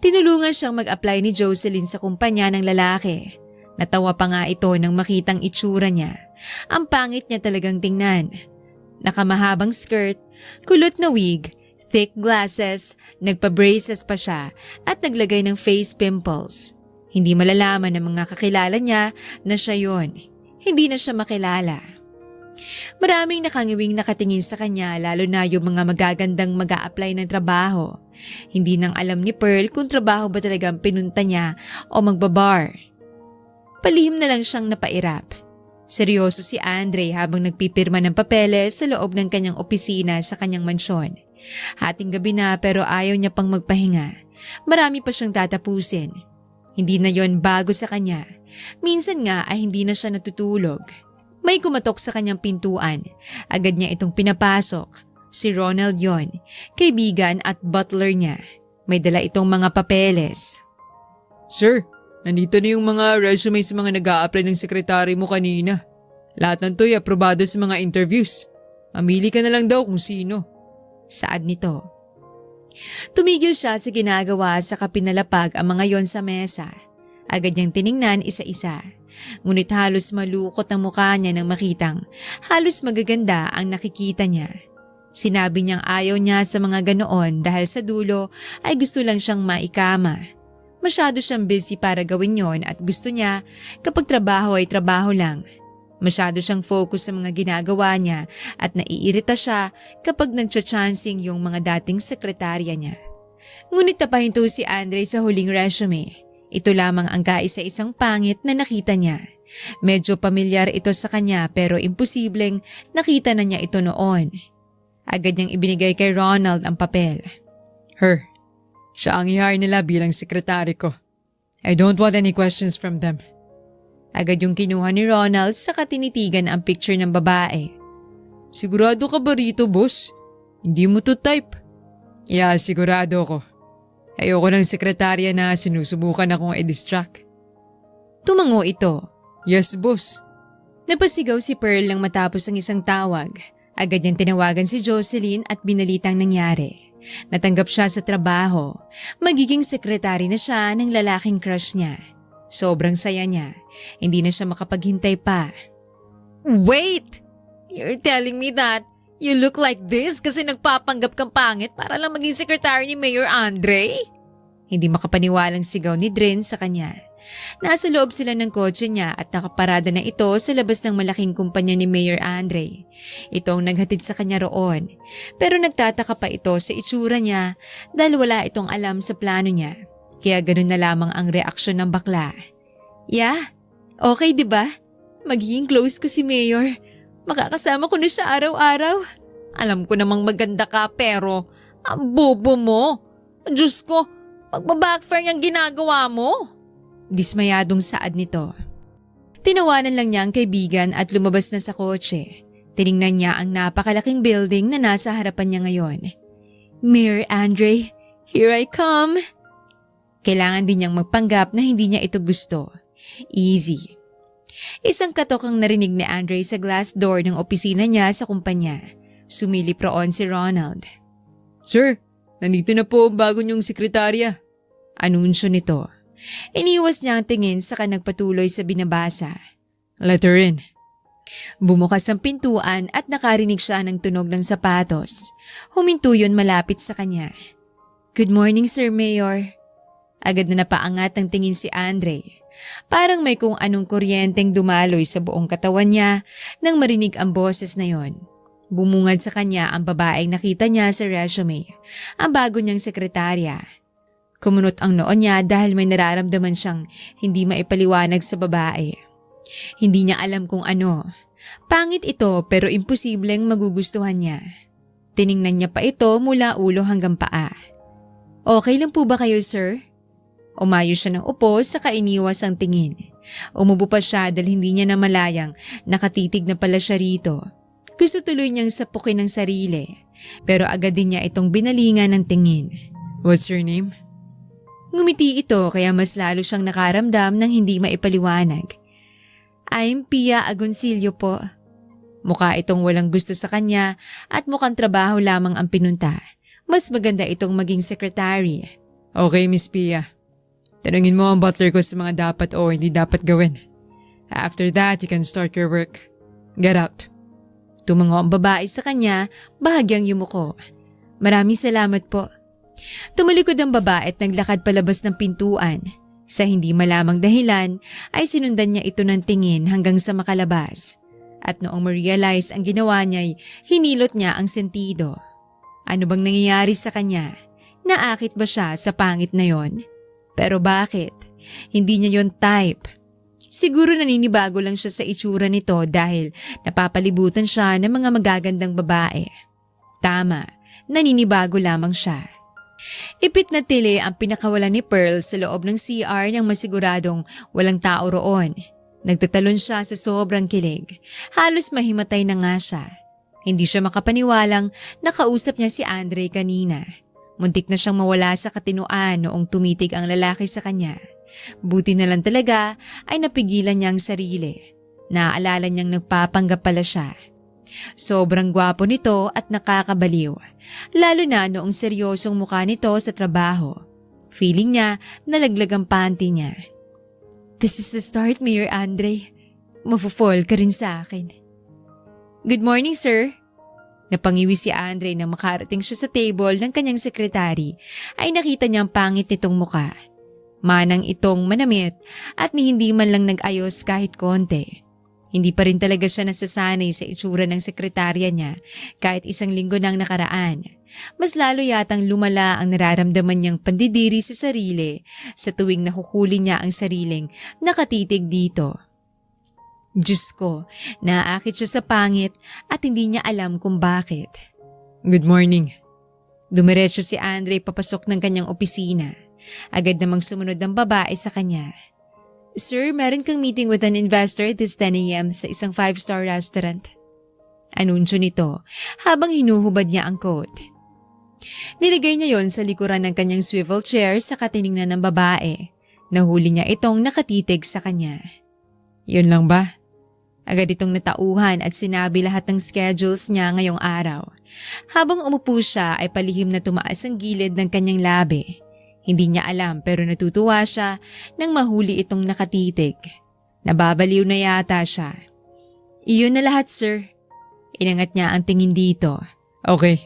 Tinulungan siyang mag-apply ni Jocelyn sa kumpanya ng lalaki. Natawa pa nga ito nang makitang itsura niya. Ang pangit niya talagang tingnan. Nakamahabang skirt, kulot na wig, thick glasses, nagpa-braces pa siya at naglagay ng face pimples. Hindi malalaman ng mga kakilala niya na siya yon. Hindi na siya makilala. Maraming nakangiwing nakatingin sa kanya lalo na yung mga magagandang mag-a-apply ng trabaho. Hindi nang alam ni Pearl kung trabaho ba talagang pinunta niya o magbabar. Palihim na lang siyang napairap. Seryoso si Andre habang nagpipirma ng papeles sa loob ng kanyang opisina sa kanyang mansyon. Hating gabi na pero ayaw niya pang magpahinga. Marami pa siyang tatapusin. Hindi na yon bago sa kanya. Minsan nga ay hindi na siya natutulog. May kumatok sa kanyang pintuan. Agad niya itong pinapasok. Si Ronald yon, kaibigan at butler niya. May dala itong mga papeles. Sir, nandito na yung mga resume sa mga nag-a-apply ng sekretary mo kanina. Lahat ng to'y aprobado sa mga interviews. Mamili ka na lang daw kung sino. Saad nito. Tumigil siya sa ginagawa sa kapinalapag ang mga yon sa mesa. Agad niyang tiningnan isa-isa. Ngunit halos malukot ang mukha niya nang makitang halos magaganda ang nakikita niya. Sinabi niyang ayaw niya sa mga ganoon dahil sa dulo ay gusto lang siyang maikama. Masyado siyang busy para gawin yon at gusto niya kapag trabaho ay trabaho lang. Masyado siyang focus sa mga ginagawa niya at naiirita siya kapag nagcha-chancing yung mga dating sekretarya niya. Ngunit napahinto si Andre sa huling resume. Ito lamang ang kaisa-isang pangit na nakita niya. Medyo pamilyar ito sa kanya pero imposibleng nakita na niya ito noon. Agad niyang ibinigay kay Ronald ang papel. Her, siya ang i-hire nila bilang sekretary ko. I don't want any questions from them. Agad yung kinuha ni Ronald sa katinitigan ang picture ng babae. Sigurado ka ba rito, boss? Hindi mo to type. Yeah, sigurado ko. Ayoko ng sekretarya na sinusubukan akong i-distract. Tumango ito. Yes, boss. Napasigaw si Pearl nang matapos ang isang tawag. Agad niyang tinawagan si Jocelyn at binalitang nangyari. Natanggap siya sa trabaho. Magiging sekretary na siya ng lalaking crush niya. Sobrang saya niya. Hindi na siya makapaghintay pa. Wait! You're telling me that you look like this kasi nagpapanggap kang pangit para lang maging secretary ni Mayor Andre? Hindi makapaniwalang sigaw ni Drin sa kanya. Nasa loob sila ng kotse niya at nakaparada na ito sa labas ng malaking kumpanya ni Mayor Andre. Ito ang naghatid sa kanya roon. Pero nagtataka pa ito sa itsura niya dahil wala itong alam sa plano niya. Kaya ganun na lamang ang reaksyon ng bakla. Yeah, okay 'di ba? Magiging close ko si Mayor. Makakasama ko na siya araw-araw. Alam ko namang maganda ka pero ang bobo mo. Diyos ko, magbabackfire niyang ginagawa mo. Dismayadong saad nito. Tinawanan lang niya ang kaibigan at lumabas na sa kotse. Tiningnan niya ang napakalaking building na nasa harapan niya ngayon. Mayor Andre, here I come. Kailangan din niyang magpanggap na hindi niya ito gusto. Easy. Isang katok ang narinig ni Andre sa glass door ng opisina niya sa kumpanya. Sumilip roon si Ronald. Sir, nandito na po ang bago niyong sekretarya. Anunsyo nito. Iniwas niya ang tingin saka nagpatuloy sa binabasa. Let her in. Bumukas ang pintuan at nakarinig siya ng tunog ng sapatos. Huminto yun malapit sa kanya. Good morning, Sir Mayor. Agad na napaangat ang tingin si Andre. Parang may kung anong kuryenteng dumaloy sa buong katawan niya nang marinig ang boses na yon. Bumungad sa kanya ang babaeng nakita niya sa resume, ang bago niyang sekretarya. Kumunot ang noo niya dahil may nararamdaman siyang hindi maipaliwanag sa babae. Hindi niya alam kung ano. Pangit ito pero imposibleng magugustuhan niya. Tiningnan niya pa ito mula ulo hanggang paa. Okay lang po ba kayo, sir? Umayo siya ng upo saka iniwas ang tingin. Umubo pa siya dahil hindi niya namalayang nakatitig na pala siya rito. Gusto tuloy niyang sapukin ng sarili pero agad din niya itong binalingan ng tingin. What's your name? Ngumiti ito kaya mas lalo siyang nakaramdam ng hindi maipaliwanag. I'm Pia Agoncillo po. Mukha itong walang gusto sa kanya at mukhang trabaho lamang ang pinunta. Mas maganda itong maging secretary. Okay, Miss Pia. Tanungin mo ang butler ko sa mga dapat o hindi dapat gawin. After that, you can start your work. Get out. Tumango ang babae sa kanya, bahagyang yumuko. Maraming salamat po. Tumalikod ang babae at naglakad palabas ng pintuan. Sa hindi malamang dahilan ay sinundan niya ito ng tingin hanggang sa makalabas. At noong ma-realize ang ginawa niya ay hinilot niya ang sentido. Ano bang nangyayari sa kanya? Naakit ba siya sa pangit na yon? Pero bakit? Hindi niya yon type. Siguro naninibago lang siya sa itsura nito dahil napapalibutan siya ng mga magagandang babae. Tama, naninibago lamang siya. Ipit na tili ang pinakawalan ni Pearl sa loob ng CR nang masiguradong walang tao roon. Nagtatalon siya sa sobrang kilig. Halos mahimatay na nga siya. Hindi siya makapaniwalang nakausap niya si Andre kanina. Muntik na siyang mawala sa katinuan noong tumitig ang lalaki sa kanya. Buti na lang talaga ay napigilan niya ang sarili. Naaalala niyang nagpapanggap pala siya. Sobrang gwapo nito at nakakabaliw. Lalo na noong seryosong mukha nito sa trabaho. Feeling niya nalaglag ang panty niya. This is the start, Mayor Andre. Mafo-fall ka rin sa akin. Good morning, sir. Napangiwi si Andre nang makarating siya sa table ng kanyang sekretary ay nakita niyang pangit nitong muka. Manang itong manamit at ni hindi man lang nag-ayos kahit konti. Hindi pa rin talaga siya nasasanay sa itsura ng sekretarya niya kahit isang linggo nang nakaraan. Mas lalo yatang lumala ang nararamdaman niyang pandidiri sa sarili sa tuwing nahuhuli niya ang sariling nakatitig dito. Diyos ko, naaakit siya sa pangit at hindi niya alam kung bakit. Good morning. Dumiretso si Andre papasok ng kanyang opisina. Agad namang sumunod ang babae sa kanya. Sir, meron kang meeting with an investor this 10 a.m. sa isang 5-star restaurant. Anunsyo nito habang hinuhubad niya ang coat. Niligay niya yon sa likuran ng kanyang swivel chair sa katiningnan ng babae. Nahuli niya itong nakatitig sa kanya. Yun lang ba? Agad itong natauhan at sinabi lahat ng schedules niya ngayong araw. Habang umupo siya ay palihim na tumaas ang gilid ng kanyang labi. Hindi niya alam pero natutuwa siya nang mahuli itong nakatitig. Nababaliw na yata siya. Iyon na lahat, sir. Inangat niya ang tingin dito. Okay,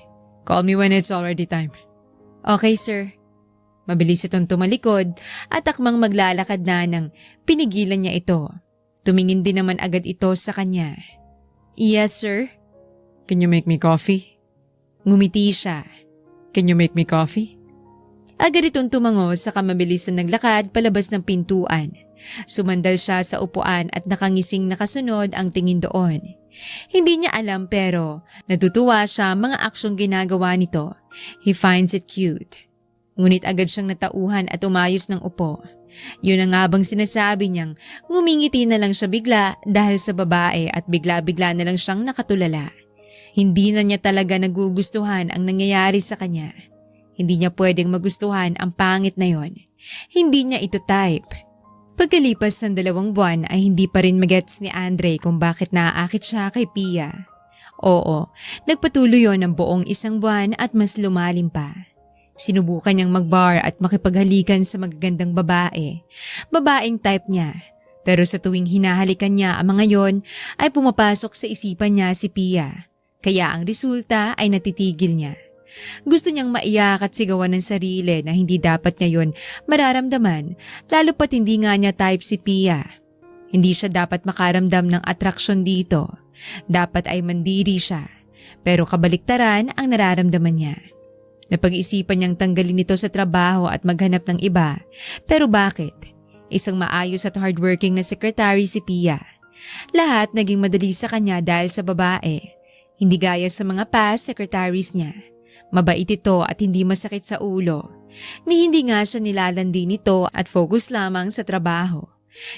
call me when it's already time. Okay, sir. Mabilis itong tumalikod at akmang maglalakad na nang pinigilan niya ito. Tumingin din naman agad ito sa kanya. Yes, sir. Can you make me coffee? Ngumiti siya. Can you make me coffee? Agad itong tumango sa mabilis na naglakad palabas ng pintuan. Sumandal siya sa upuan at nakangising nakasunod ang tingin doon. Hindi niya alam pero natutuwa siya mga aksyong ginagawa nito. He finds it cute. Ngunit agad siyang natauhan at umayos ng upo. Yun ang nga bang sinasabi niyang ngumingiti na lang siya bigla dahil sa babae at bigla-bigla na lang siyang nakatulala. Hindi na niya talaga nagugustuhan ang nangyayari sa kanya. Hindi niya pwedeng magustuhan ang pangit na yon. Hindi niya ito type. Pagkalipas ng 2 buwan ay hindi pa rin magets ni Andre kung bakit naaakit siya kay Pia. Oo, nagpatuloy yon ng buong 1 buwan at mas lumalim pa. Sinubukan niyang mag-bar at makipaghalikan sa magagandang babae. Babaeng type niya. Pero sa tuwing hinahalikan niya ang mga yon ay pumapasok sa isipan niya si Pia. Kaya ang resulta ay natitigil niya. Gusto niyang maiyak at sigawan ng sarili na hindi dapat niya yon mararamdaman, lalo pat hindi nga niya type si Pia. Hindi siya dapat makaramdam ng atraksyon dito. Dapat ay mandiri siya. Pero kabaliktaran ang nararamdaman niya. Napag-isipan niyang tanggalin ito sa trabaho at maghanap ng iba. Pero bakit? Isang maayos at hardworking na sekretary si Pia. Lahat naging madali sa kanya dahil sa babae. Hindi gaya sa mga past secretaries niya. Mabait ito at hindi masakit sa ulo. Ni hindi nga siya nilalandi nito at focus lamang sa trabaho.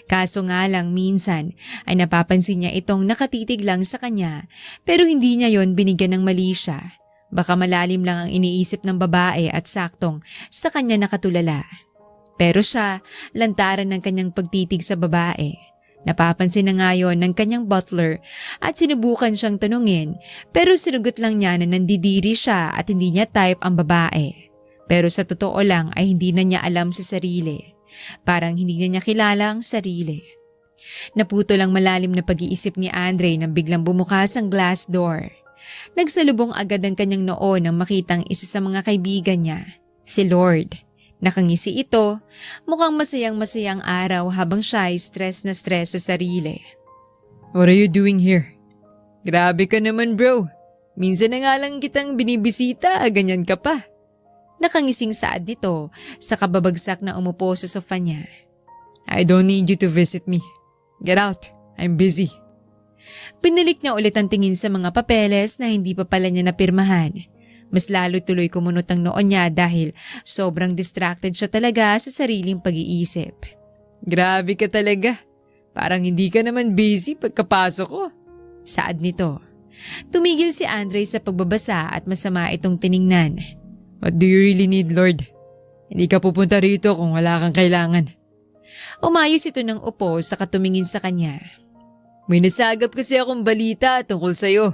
Kaso nga lang minsan ay napapansin niya itong nakatitig lang sa kanya pero hindi niya yon binigyan ng mali siya. Baka malalim lang ang iniisip ng babae at saktong sa kanya nakatulala. Pero siya, lantaran ng kanyang pagtitig sa babae. Napapansin na nga yon ng kanyang butler at sinubukan siyang tanungin pero sinugot lang niya na nandidiri siya at hindi niya type ang babae. Pero sa totoo lang ay hindi na niya alam sa sarili. Parang hindi na niya kilala ang sarili. Naputo lang malalim na pag-iisip ni Andre nang biglang bumukas ang glass door. Nagsalubong agad ang kanyang noo nang makitang isa sa mga kaibigan niya, si Lord. Nakangisi ito, mukhang masayang-masayang araw habang siya ay stress na stress sa sarili. What are you doing here? Grabe ka naman bro. Minsan na nga lang kitang binibisita, ganyan ka pa. Nakangising saad nito sa kababagsak na umupo sa sofa niya. I don't need you to visit me. Get out, I'm busy. Pinalik niya ulit ang tingin sa mga papeles na hindi pa pala niya napirmahan. Mas lalo tuloy kumunot ang noon niya dahil sobrang distracted siya talaga sa sariling pag-iisip. Grabe ka talaga. Parang hindi ka naman busy pagkapasok ko. Saad nito. Tumigil si Andre sa pagbabasa at masama itong tiningnan. What do you really need, Lord? Hindi ka pupunta rito kung wala kang kailangan. Umayos ito ng upo sa katumingin sa kanya. May nasagap kasi akong balita tungkol sa'yo.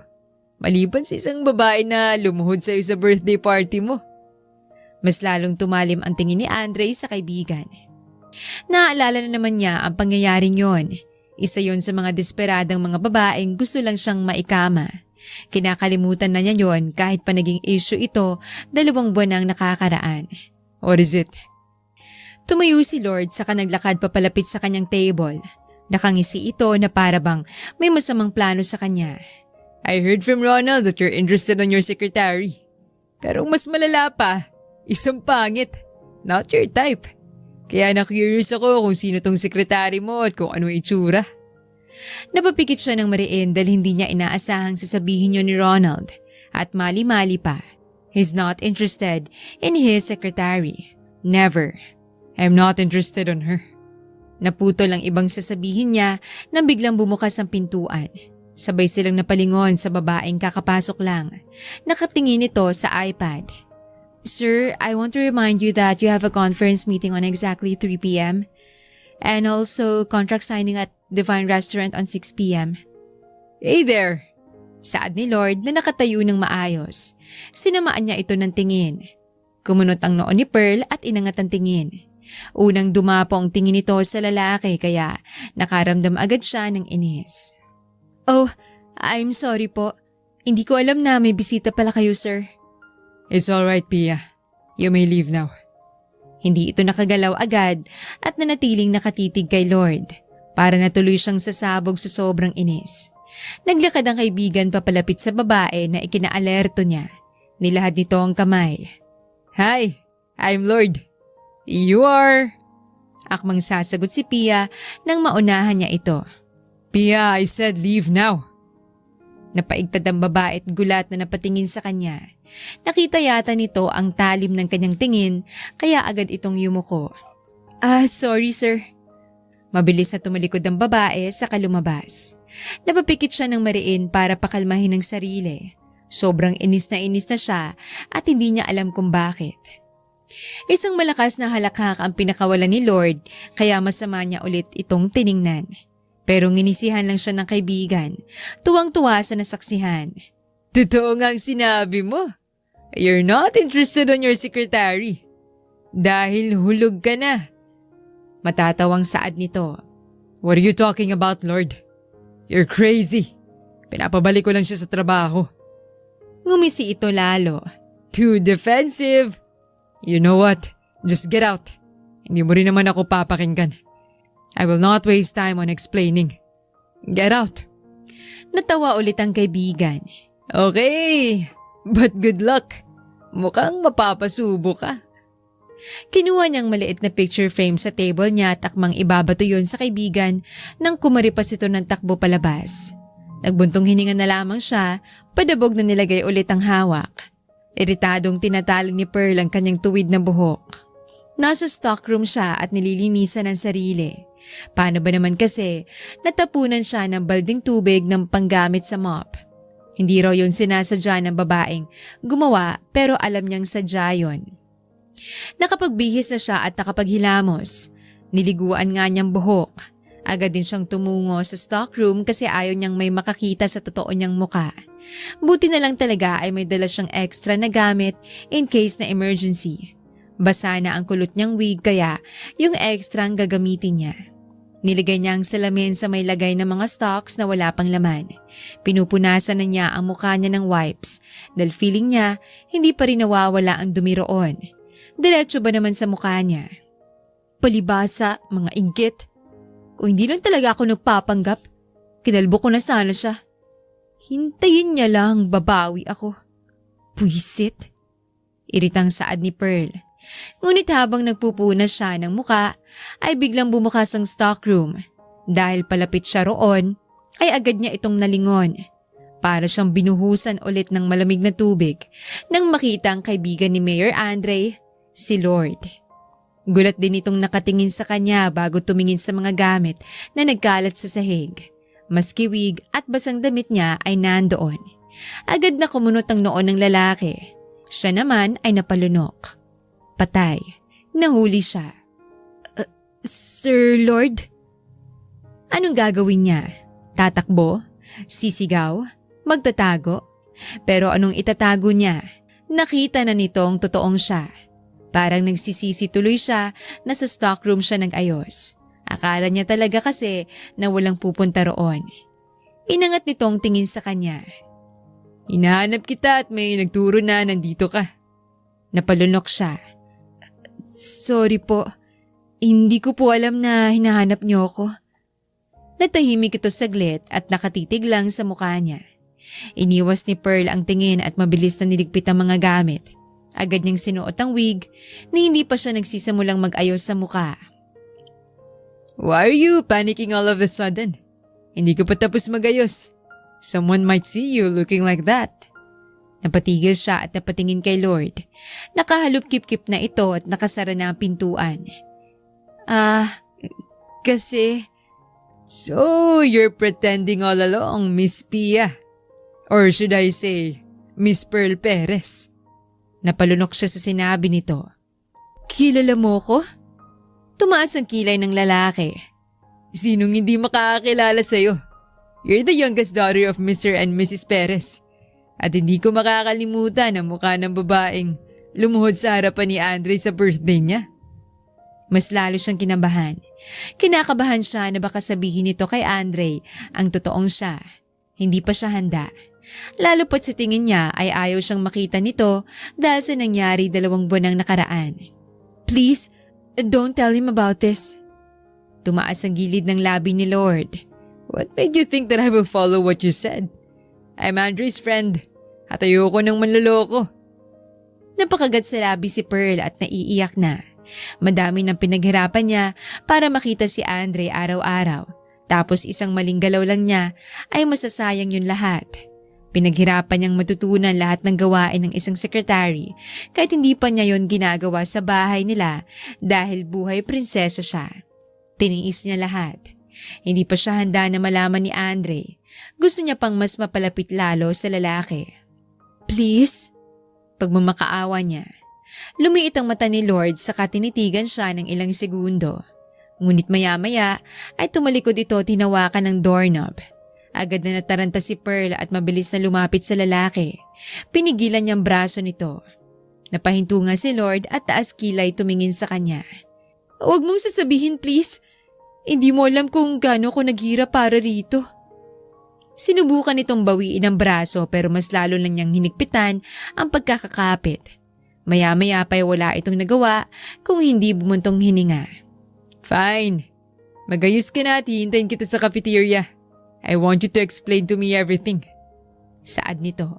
Maliban sa isang babae na lumuhod sa'yo sa birthday party mo. Mas lalong tumalim ang tingin ni Andre sa kaibigan. Naalala na naman niya ang pangyayaring yon. Isa yon sa mga desperadang mga babaeng gusto lang siyang maikama. Kinakalimutan na niya yon kahit pa naging issue ito 2 buwan nang nakakaraan. What is it? Tumayo si Lord saka naglakad papalapit sa kanyang table. Nakangisi ito na parabang may masamang plano sa kanya. I heard from Ronald that you're interested on your secretary. Pero mas malala pa, isang pangit. Not your type. Kaya na-curious ako kung sino tong secretary mo at kung ano itsura. Napapikit siya ng mariin dahil hindi niya inaasahang sasabihin niyo ni Ronald. At mali-mali pa, he's not interested in his secretary. Never. I'm not interested on her. Naputol ang ibang sasabihin niya nang biglang bumukas ang pintuan. Sabay silang napalingon sa babaeng kakapasok lang. Nakatingin ito sa iPad. Sir, I want to remind you that you have a conference meeting on exactly 3 p.m. and also contract signing at Divine Restaurant on 6 p.m. Hey there! Saad ni Lord na nakatayo ng maayos. Sinamaan niya ito ng tingin. Kumunot ang noo ni Pearl at inangat ang tingin. Unang dumapo ang tingin nito sa lalaki kaya nakaramdam agad siya ng inis. Oh, I'm sorry po. Hindi ko alam na may bisita pala kayo, sir. It's alright, Pia. You may leave now. Hindi ito nakagalaw agad at nanatiling nakatitig kay Lord para natuloy siyang sasabog sa sobrang inis. Naglakad ang kaibigan papalapit sa babae na ikinaalerto niya. Nilahad nito ang kamay. "Hi, I'm Lord. You are?" Akmang sasagot si Pia nang maunahan niya ito. "Pia, I said leave now." Napaigtad ang babae at gulat na napatingin sa kanya. Nakita yata nito ang talim ng kanyang tingin kaya agad itong yumuko. Sorry sir." Mabilis na tumalikod ang babae saka lumabas. Napapikit siya ng mariin para pakalmahin ang sarili. Sobrang inis na siya at hindi niya alam kung bakit. Isang malakas na halakhak ang pinakawalan ni Lord kaya masama niya ulit itong tiningnan. Pero nginisihan lang siya ng kaibigan, tuwang-tuwa sa nasaksihan. "Totoo nga ang sinabi mo. You're not interested on your secretary. Dahil hulog ka na." Matatawang saad nito. "What are you talking about, Lord? You're crazy. Pinapabalik ko lang siya sa trabaho." Ngumisi ito lalo. "Too defensive. You know what? Just get out. Hindi mo rin naman ako papakinggan. I will not waste time on explaining. Get out." Natawa ulit ang kaibigan. "Okay, but good luck. Mukhang mapapasubo ka." Kinuha niyang maliit na picture frame sa table niya at akmang ibabato yun sa kaibigan nang kumaripas ito ng takbo palabas. Nagbuntong hininga na lamang siya, padabog na nilagay ulit ang hawak. Iritadong tinatali ni Pearl ang kanyang tuwid na buhok. Nasa stockroom siya at nililinisan ang sarili. Paano ba naman kasi natapunan siya ng balding tubig ng panggamit sa mop? Hindi raw yun sinasadya ng babaeng gumawa pero alam niyang sadya yun. Nakapagbihis na siya at nakapaghilamos. Niliguan nga niyang buhok. Agad din siyang tumungo sa stockroom kasi ayaw niyang may makakita sa totoo niyang muka. Buti na lang talaga ay may dala siyang extra na gamit in case na emergency. Basa na ang kulot niyang wig kaya yung extra ang gagamitin niya. Niligay niya ang salamin sa may lagay ng mga stocks na wala pang laman. Pinupunasan na niya ang mukha niya ng wipes dahil feeling niya hindi pa rin nawawala ang dumi roon. Diretso ba naman sa mukha niya? Palibasa, mga inggit. Kung hindi lang talaga ako nagpapanggap, kinalbo ko na sana siya. Hintayin niya lang babawi ako. Puwisit. Iritang saad ni Pearl. Ngunit habang nagpupunas siya ng muka, ay biglang bumukas ang stockroom. Dahil palapit siya roon, ay agad niya itong nalingon. Para siyang binuhusan ulit ng malamig na tubig nang makita ang kaibigan ni Mayor Andre, si Lord. Gulat din itong nakatingin sa kanya bago tumingin sa mga gamit na nagkalat sa sahig. Maski wig at basang damit niya ay nandoon. Agad na kumunot ang noon ng lalaki. Siya naman ay napalunok. Patay. Nahuli siya. Sir Lord? Anong gagawin niya? Tatakbo? Sisigaw? Magtatago? Pero anong itatago niya? Nakita na nitong totoong siya. Parang nagsisisi tuloy siya na sa stockroom siya nag-ayos. Akala niya talaga kasi na walang pupunta roon. Inangat nitong tingin sa kanya. Hinahanap kita at may nagturo na nandito ka. Napalunok siya. Sorry po. Hindi ko po alam na hinahanap niyo ako. Natahimik ito saglit at nakatitig lang sa mukha niya. Iniwas ni Pearl ang tingin at mabilis na niligpit ang mga gamit. Agad niyang sinuot ang wig na hindi pa siya nagsisimulang mag-ayos sa mukha. Why are you panicking all of a sudden? Hindi ko pa tapos mag-ayos. Someone might see you looking like that. Napatigil siya at napatingin kay Lord. Nakahalupkip-kip na ito at nakasara na ang pintuan. Kasi... So, you're pretending all along, Miss Pia. Or should I say, Miss Pearl Perez. Napalunok siya sa sinabi nito. Kilala mo ko? Tumaas ang kilay ng lalaki. Sinong hindi makakakilala sa'yo? You're the youngest daughter of Mr. and Mrs. Perez. At hindi ko makakalimutan ang mukha ng babaeng lumuhod sa harapan ni Andre sa birthday niya. Mas lalo siyang kinabahan. Kinakabahan siya na baka sabihin nito kay Andre ang totoong siya. Hindi pa siya handa. Lalo pat sa tingin niya ay ayaw siyang makita nito dahil sa nangyari 2 buwan ang nakaraan. Please, don't tell him about this. Tumaas ang gilid ng labi ni Lord. What made you think that I will follow what you said? I'm Andre's friend at ayoko nang manloloko. Napakagat sa labi si Pearl at naiiyak na. Madami nang pinaghirapan niya para makita si Andre araw-araw. Tapos isang maling galaw lang niya ay masasayang yun lahat. Pinaghirapan niyang matutunan lahat ng gawain ng isang sekretary kahit hindi pa niya yon ginagawa sa bahay nila dahil buhay prinsesa siya. Tiniis niya lahat. Hindi pa siya handa na malaman ni Andre. Gusto niya pang mas mapalapit lalo sa lalaki. Please? Pagmamakaawa niya. Lumiit ang mata ni Lord saka tinitigan siya ng ilang segundo. Ngunit maya-maya ay tumalikod ito tinawakan ng doorknob. Agad na nataranta si Pearl at mabilis na lumapit sa lalaki. Pinigilan niyang braso nito. Napahinto nga si Lord at taas kilay tumingin sa kanya. Huwag mong sasabihin please. Hindi mo alam kung gaano ko naghirap para rito. Sinubukan nitong bawiin ang braso pero mas lalo lang niyang hinigpitan ang pagkakakapit. Maya-maya pa'y wala itong nagawa kung hindi bumuntong hininga. Fine. Magayos ka na at hihintayin kita sa cafeteria. I want you to explain to me everything. Saad nito.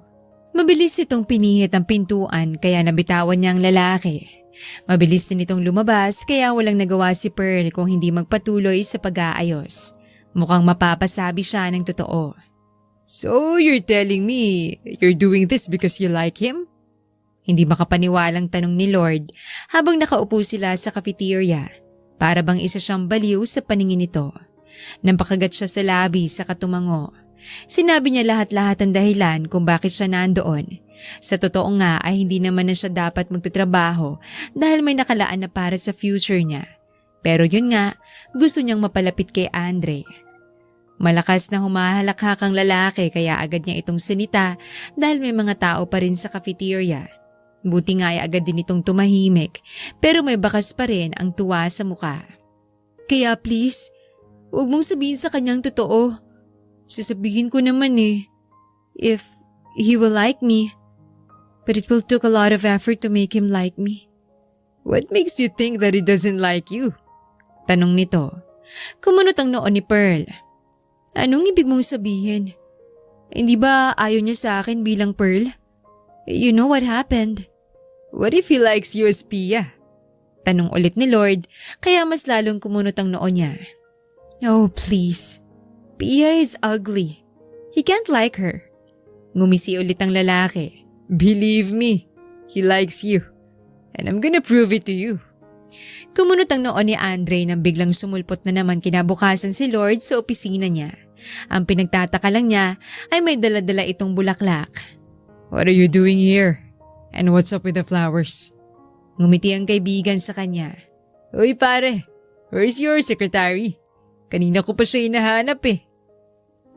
Mabilis itong pinihit ang pintuan kaya nabitawan niya ang lalaki. Mabilis din itong lumabas kaya walang nagawa si Pearl kung hindi magpatuloy sa pag-aayos. Mukhang mapapasabi siya ng totoo. So you're telling me you're doing this because you like him? Hindi makapaniwalang tanong ni Lord habang nakaupo sila sa cafeteria. Para bang isa siyang baliw sa paningin nito. Nampakagat siya sa labi sa katumango. Sinabi niya lahat-lahat ang dahilan kung bakit siya nandoon. Sa totoo nga ay hindi naman na siya dapat magtatrabaho dahil may nakalaan na para sa future niya. Pero yun nga, gusto niyang mapalapit kay Andre. Malakas na humahalakhak ang lalaki kaya agad niya itong sinita dahil may mga tao pa rin sa cafeteria. Buti nga ay agad din itong tumahimik pero may bakas pa rin ang tuwa sa muka. Kaya please, huwag mong sabihin sa kanyang totoo. Sasabihin ko naman if he will like me. But it will take a lot of effort to make him like me. What makes you think that he doesn't like you? Tanong nito. Kumunot ang noo ni Pearl. Anong ibig mong sabihin? Hindi ba ayaw niya sa akin bilang Pearl? You know what happened? What if he likes you as Pia? Tanong ulit ni Lord kaya mas lalong kumunot ang noo niya. Oh please. Pia is ugly. He can't like her. Ngumisi ulit ang lalaki. Believe me, he likes you. And I'm gonna prove it to you. Kumunot ang noo ni Andre nang biglang sumulpot na naman kinabukasan si Lord sa opisina niya. Ang pinagtataka lang niya ay may dala-dala itong bulaklak. What are you doing here? And what's up with the flowers? Ngumiti ang kaibigan sa kanya. Uy pare, where's your secretary? Kanina ko pa siya hinahanap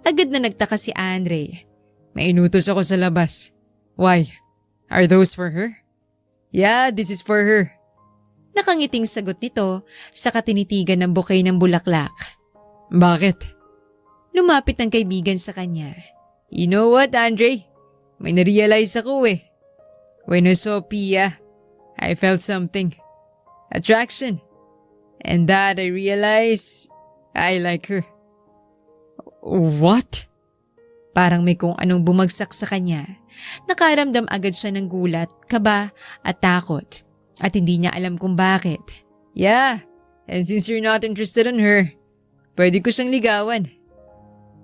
Agad na nagtaka si Andre. May inutos ako sa labas. Why? Are those for her? Yeah, this is for her. Nakangiting sagot nito sa katinitigan ng bouquet ng bulaklak. Bakit? Lumapit ang kaibigan sa kanya. You know what, Andre? May narealize ako When I saw Pia, I felt something. Attraction. And that I realized I like her. What? Parang may kung anong bumagsak sa kanya. Nakaramdam agad siya ng gulat, kaba at takot. At hindi niya alam kung bakit. Yeah, and since you're not interested in her, pwede ko siyang ligawan.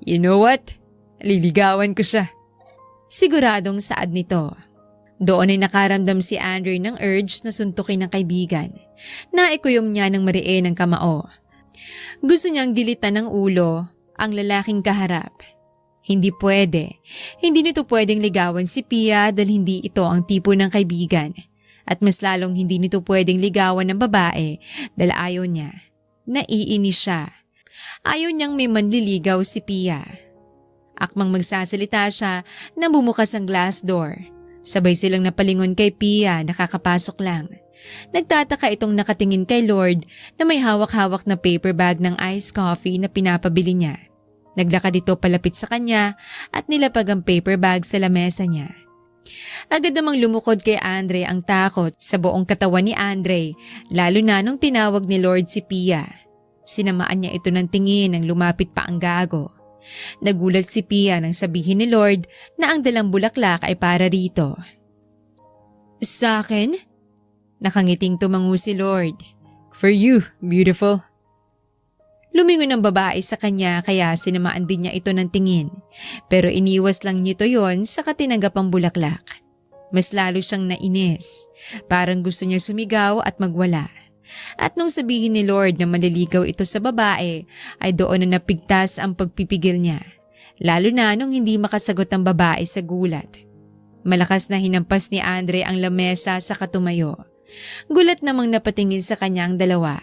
You know what? Liligawan ko siya. Siguradong saad nito. Doon ay nakaramdam si Andre ng urge na suntukin ng kaibigan. Naikuyom niya ng mariin ng kamao. Gusto niyang gilitan ng ulo ang lalaking kaharap. Hindi pwede. Hindi nito pwedeng ligawan si Pia dahil hindi ito ang tipo ng kaibigan. At mas lalong hindi nito pwedeng ligawan ng babae dahil ayaw niya. Naiinis siya. Ayaw niyang may manliligaw si Pia. Akmang magsasalita siya nang bumukas ang glass door. Sabay silang napalingon kay Pia, nakakapasok lang. Nagtataka itong nakatingin kay Lord na may hawak-hawak na paper bag ng iced coffee na pinapabili niya. Naglakad ito palapit sa kanya at nilapag ang paper bag sa lamesa niya. Agad namang lumukod kay Andre ang takot sa buong katawan ni Andre, lalo na nung tinawag ni Lord si Pia. Sinamaan niya ito ng tingin nang lumapit pa ang gago. Nagulat si Pia nang sabihin ni Lord na ang dalang bulaklak ay para rito. Sa akin? Nakangiting tumango si Lord. For you, beautiful. Lumingon ang babae sa kanya kaya sinamaan din niya ito ng tingin. Pero iniwas lang nito yon sa katinanggap ang bulaklak. Mas lalo siyang nainis. Parang gusto niya sumigaw at magwala. At nung sabihin ni Lord na maliligaw ito sa babae, ay doon na napigtas ang pagpipigil niya. Lalo na nung hindi makasagot ang babae sa gulat. Malakas na hinampas ni Andre ang lamesa sa katumayo. Gulat namang napatingin sa kanya ang dalawa.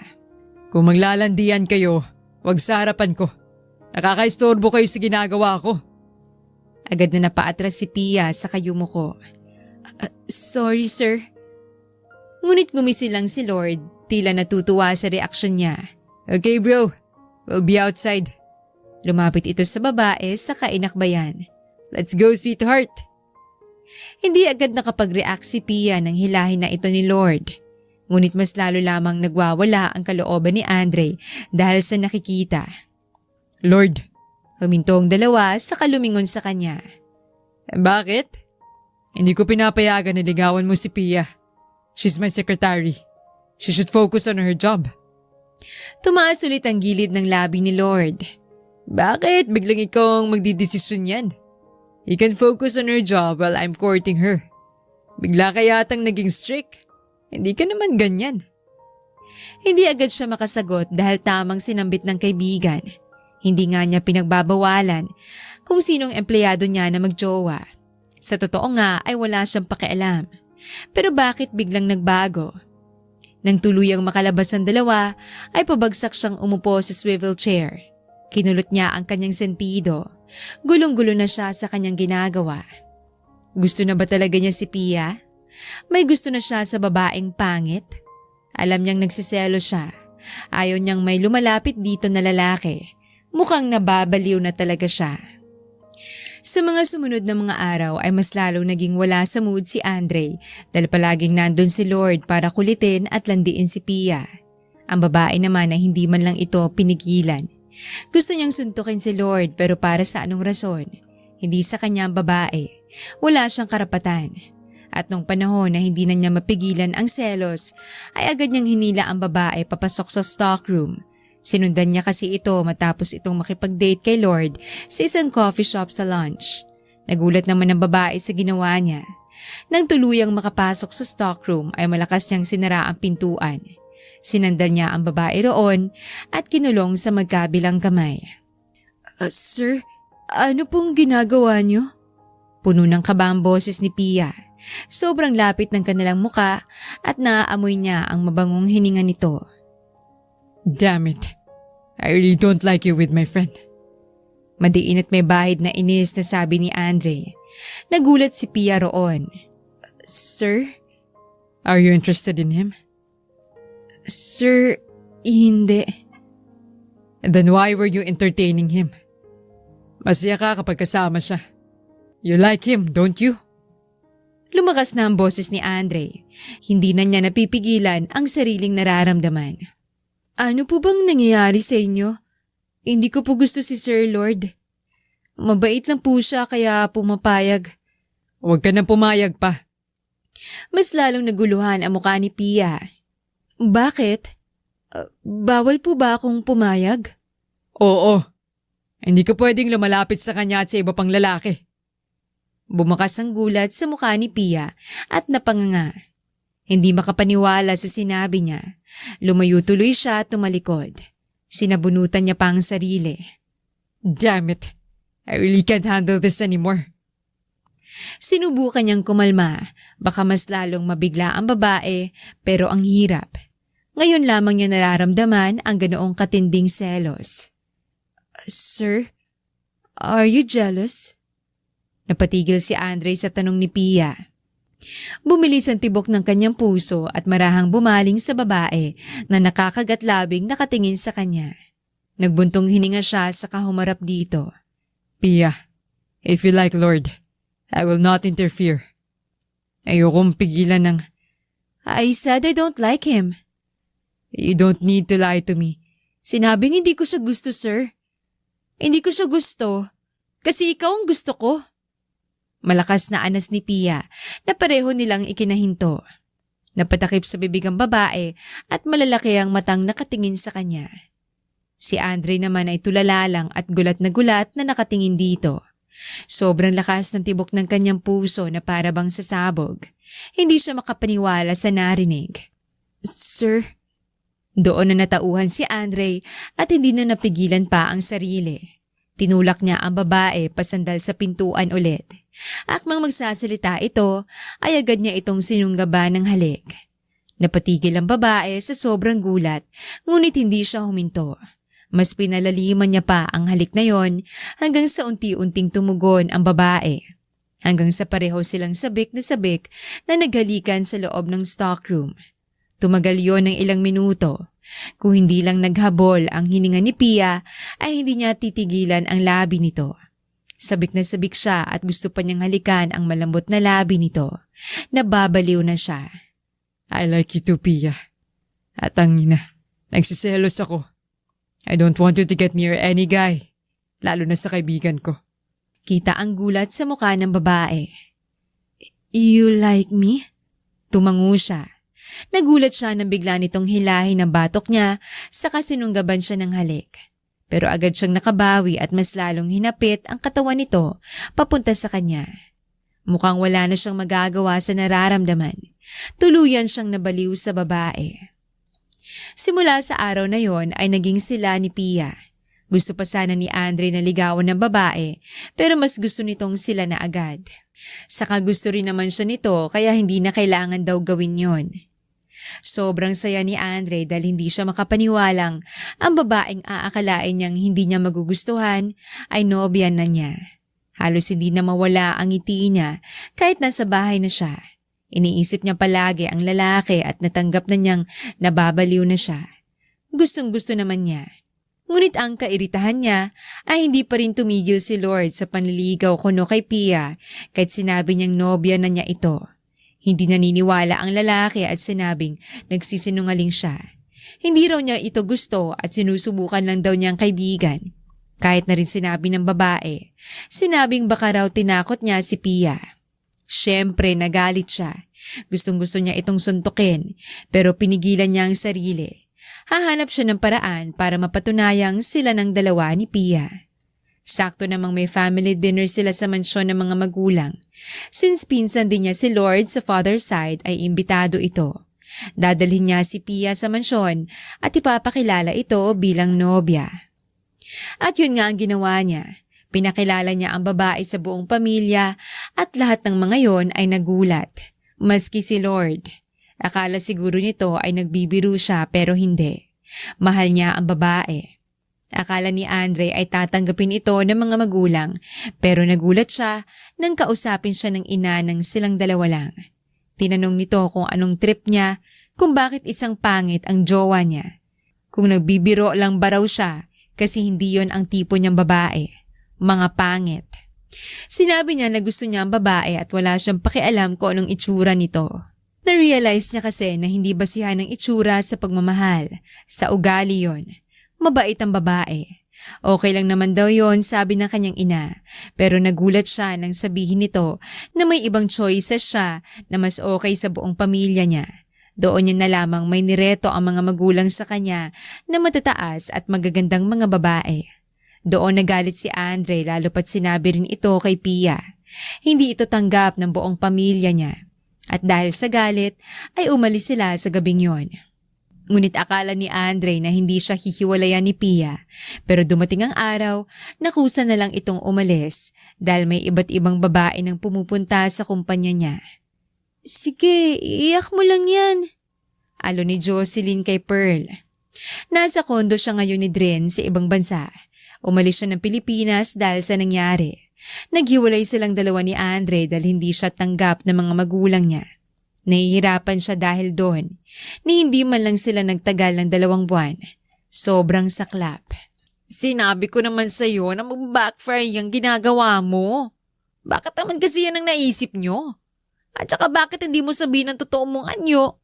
Kung maglalandian kayo, wag sa harapan ko. Nakakaistorbo kayo sa ginagawa ko. Agad na napaatras si Pia sa kayumuko. Sorry, sir. Ngunit ngumisi lang si Lord, tila natutuwa sa reaksyon niya. Okay bro, we'll be outside. Lumapit ito sa babae sa kainakbayan. Let's go, sweetheart. Hindi agad nakapag-react si Pia nang hilahin na ito ni Lord. Ngunit mas lalo lamang nagwawala ang kalooban ni Andre dahil sa nakikita. Lord. Huminto ang dalawa sa kalumingon sa kanya. Bakit? Hindi ko pinapayagan na ligawan mo si Pia. She's my secretary. She should focus on her job. Tumaas ulit ang gilid ng labi ni Lord. Bakit? Biglang ikaw ang magdidesisyon yan. You can focus on her job while I'm courting her. Bigla ka yatang naging strict. Hindi ka naman ganyan. Hindi agad siya makasagot dahil tamang sinambit ng kaibigan. Hindi nga niya pinagbabawalan kung sinong empleyado niya na magjowa. Sa totoo nga ay wala siyang pakialam. Pero bakit biglang nagbago? Nang tuluyang makalabas ang dalawa ay pabagsak siyang umupo sa swivel chair. Kinulot niya ang kanyang sentido. Gulong-gulo na siya sa kanyang ginagawa. Gusto na ba talaga niya si Pia? May gusto na siya sa babaeng pangit? Alam niyang nagsiselo siya. Ayaw niyang may lumalapit dito na lalaki. Mukhang nababaliw na talaga siya. Sa mga sumunod na mga araw ay mas lalong naging wala sa mood si Andre dahil palaging nandun si Lord para kulitin at landiin si Pia. Ang babae naman ay hindi man lang ito pinigilan. Gusto niyang suntukin si Lord pero para sa anong rason? Hindi sa kanyang babae. Wala siyang karapatan. At nung panahon na hindi na niya mapigilan ang selos, ay agad niyang hinila ang babae papasok sa stockroom. Sinundan niya kasi ito matapos itong makipag-date kay Lord sa isang coffee shop sa lunch. Nagulat naman ang babae sa ginawa niya. Nang tuluyang makapasok sa stockroom ay malakas niyang sinara ang pintuan. Sinandal niya ang babae roon at kinulong sa magkabilang kamay. Sir, ano pong ginagawa niyo? Puno ng kaba ang boses ni Pia. Sobrang lapit ng kanilang muka at naaamoy niya ang mabangong hininga nito. Damn it. I really don't like you with my friend. Madiin at may bahid na inis na sabi ni Andre. Nagulat si Pia roon. Sir? Are you interested in him? Sir, hindi. Then why were you entertaining him? Masaya ka kapag kasama siya. You like him, don't you? Lumakas na ang boses ni Andre. Hindi na niya napipigilan ang sariling nararamdaman. Ano po bang nangyayari sa inyo? Hindi ko po gusto si Sir Lord. Mabait lang po siya kaya pumapayag. Huwag ka nang pumayag pa. Mas lalong naguluhan ang mukha ni Pia. Bakit? Bawal po ba akong pumayag? Oo. Hindi ka pwedeng lumalapit sa kanya at sa iba pang lalaki. Bumakas ang gulat sa mukha ni Pia at napanganga. Hindi makapaniwala sa sinabi niya. Lumayo tuloy siya at tumalikod. Sinabunutan niya pa ang sarili. Damn it. I really can't handle this anymore. Sinubukan niyang kumalma. Baka mas lalong mabigla ang babae pero ang hirap. Ngayon lamang niya nararamdaman ang ganoong katinding selos. Sir, are you jealous? Napatigil si Andre sa tanong ni Pia. Bumilis ang tibok ng kanyang puso at marahang bumaling sa babae na nakakagat-labing nakatingin sa kanya. Nagbuntong hininga siya sa kahumarap dito. Pia, if you like Lord, I will not interfere. Ayokong pigilan ng, I said I don't like him. you don't need to lie to me. Sinabing hindi ko siya gusto, sir. Hindi ko siya gusto kasi ikaw ang gusto ko. Malakas na anas ni Pia na pareho nilang ikinahinto. Napatakip sa bibig ang babae at malalaki ang matang nakatingin sa kanya. Si Andre naman ay tulala lang at gulat na nakatingin dito. Sobrang lakas ng tibok ng kanyang puso na para bang sasabog. Hindi siya makapaniwala sa narinig. Sir? Doon na natauhan si Andre at hindi na napigilan pa ang sarili. Tinulak niya ang babae pasandal sa pintuan ulit. Akmang magsasalita ito, ay agad niya itong sinunggaban ng halik. Napatigil ang babae sa sobrang gulat, ngunit hindi siya huminto. Mas pinalaliman niya pa ang halik na yon hanggang sa unti-unting tumugon ang babae. Hanggang sa pareho silang sabik na naghalikan sa loob ng stockroom. Tumagal yon ng ilang minuto. Kung hindi lang naghabol ang hininga ni Pia, ay hindi niya titigilan ang labi nito. Sabik na sabik siya at gusto pa niyang halikan ang malambot na labi nito. Nababaliw na siya. I like you too, Pia. At ang ina, nagsiselos ako. I don't want you to get near any guy, lalo na sa kaibigan ko. Kita ang gulat sa mukha ng babae. You like me? Tumango siya. Nagulat siya nang bigla nitong hilahin ang batok niya saka sinunggaban siya ng halik. Pero agad siyang nakabawi at mas lalong hinapit ang katawan nito papunta sa kanya. Mukhang wala na siyang magagawa sa nararamdaman. Tuluyan siyang nabaliw sa babae. Simula sa araw na yon ay naging sila ni Pia. Gusto pa sana ni Andre na ligawan ng babae pero mas gusto nitong sila na agad. Saka gusto rin naman siya nito kaya hindi na kailangan daw gawin yon. Sobrang saya ni Andre dahil hindi siya makapaniwalang ang babaeng aakalain niyang hindi niya magugustuhan ay nobya na niya. Halos hindi na mawala ang ngiti niya kahit nasa bahay na siya. Iniisip niya palagi ang lalaki at natanggap na niyang nababaliw na siya. Gustong-gusto naman niya. Ngunit ang kairitahan niya ay hindi pa rin tumigil si Lord sa panliligaw kuno kay Pia kahit sinabi niyang nobya na niya ito. Hindi naniniwala ang lalaki at sinabing nagsisinungaling siya. Hindi raw niya ito gusto at sinusubukan lang daw niyang kaibigan. Kahit na rin sinabi ng babae, sinabing baka raw tinakot niya si Pia. Siyempre nagalit siya. Gustong-gusto niya itong suntukin pero pinigilan niya ang sarili. Hahanap siya ng paraan para mapatunayang sila ng dalawa ni Pia. Sakto namang may family dinner sila sa mansyon ng mga magulang. Since pinsan din niya si Lord sa father's side ay imbitado ito. Dadalhin niya si Pia sa mansyon at ipapakilala ito bilang nobya. At yun nga ang ginawa niya. Pinakilala niya ang babae sa buong pamilya at lahat ng mga yon ay nagulat. Maski si Lord. Akala siguro nito ay nagbibiro siya pero hindi. Mahal niya ang babae. Akala ni Andre ay tatanggapin ito ng mga magulang pero nagulat siya nang kausapin siya ng ina ng silang dalawa lang. Tinanong nito kung anong trip niya, kung bakit isang pangit ang jowa niya. Kung nagbibiro lang ba raw siya kasi hindi yon ang tipo niyang babae. Mga pangit. Sinabi niya na gusto niya ang babae at wala siyang pakialam kung anong itsura nito. Na-realize niya kasi na hindi basihan ng itsura sa pagmamahal. Sa ugali yon. Mabait ang babae. Okay lang naman daw yon, sabi ng kanyang ina. Pero nagulat siya nang sabihin nito na may ibang choices siya na mas okay sa buong pamilya niya. Doon niya na lamang may nireto ang mga magulang sa kanya na matataas at magagandang mga babae. Doon nagalit si Andre lalo pat sinabi rin ito kay Pia. Hindi ito tanggap ng buong pamilya niya. At dahil sa galit ay umalis sila sa gabing yon. Ngunit akala ni Andre na hindi siya hihiwalayan ni Pia. Pero dumating ang araw, nakusa na lang itong umalis dahil may iba't ibang babae nang pumupunta sa kumpanya niya. Sige, iyak mo lang yan. Alo ni Jocelyn kay Pearl. Nasa kondo siya ngayon ni Dren sa ibang bansa. Umalis siya ng Pilipinas dahil sa nangyari. Naghiwalay silang dalawa ni Andre dahil hindi siya tanggap ng mga magulang niya. Nahihirapan siya dahil doon, ni hindi man lang sila nagtagal ng 2 buwan. Sobrang saklap. Sinabi ko naman sa'yo na mag-backfire yung ginagawa mo. Bakit naman kasi yan ang naisip nyo? At saka bakit hindi mo sabihin ang totoo mong anyo?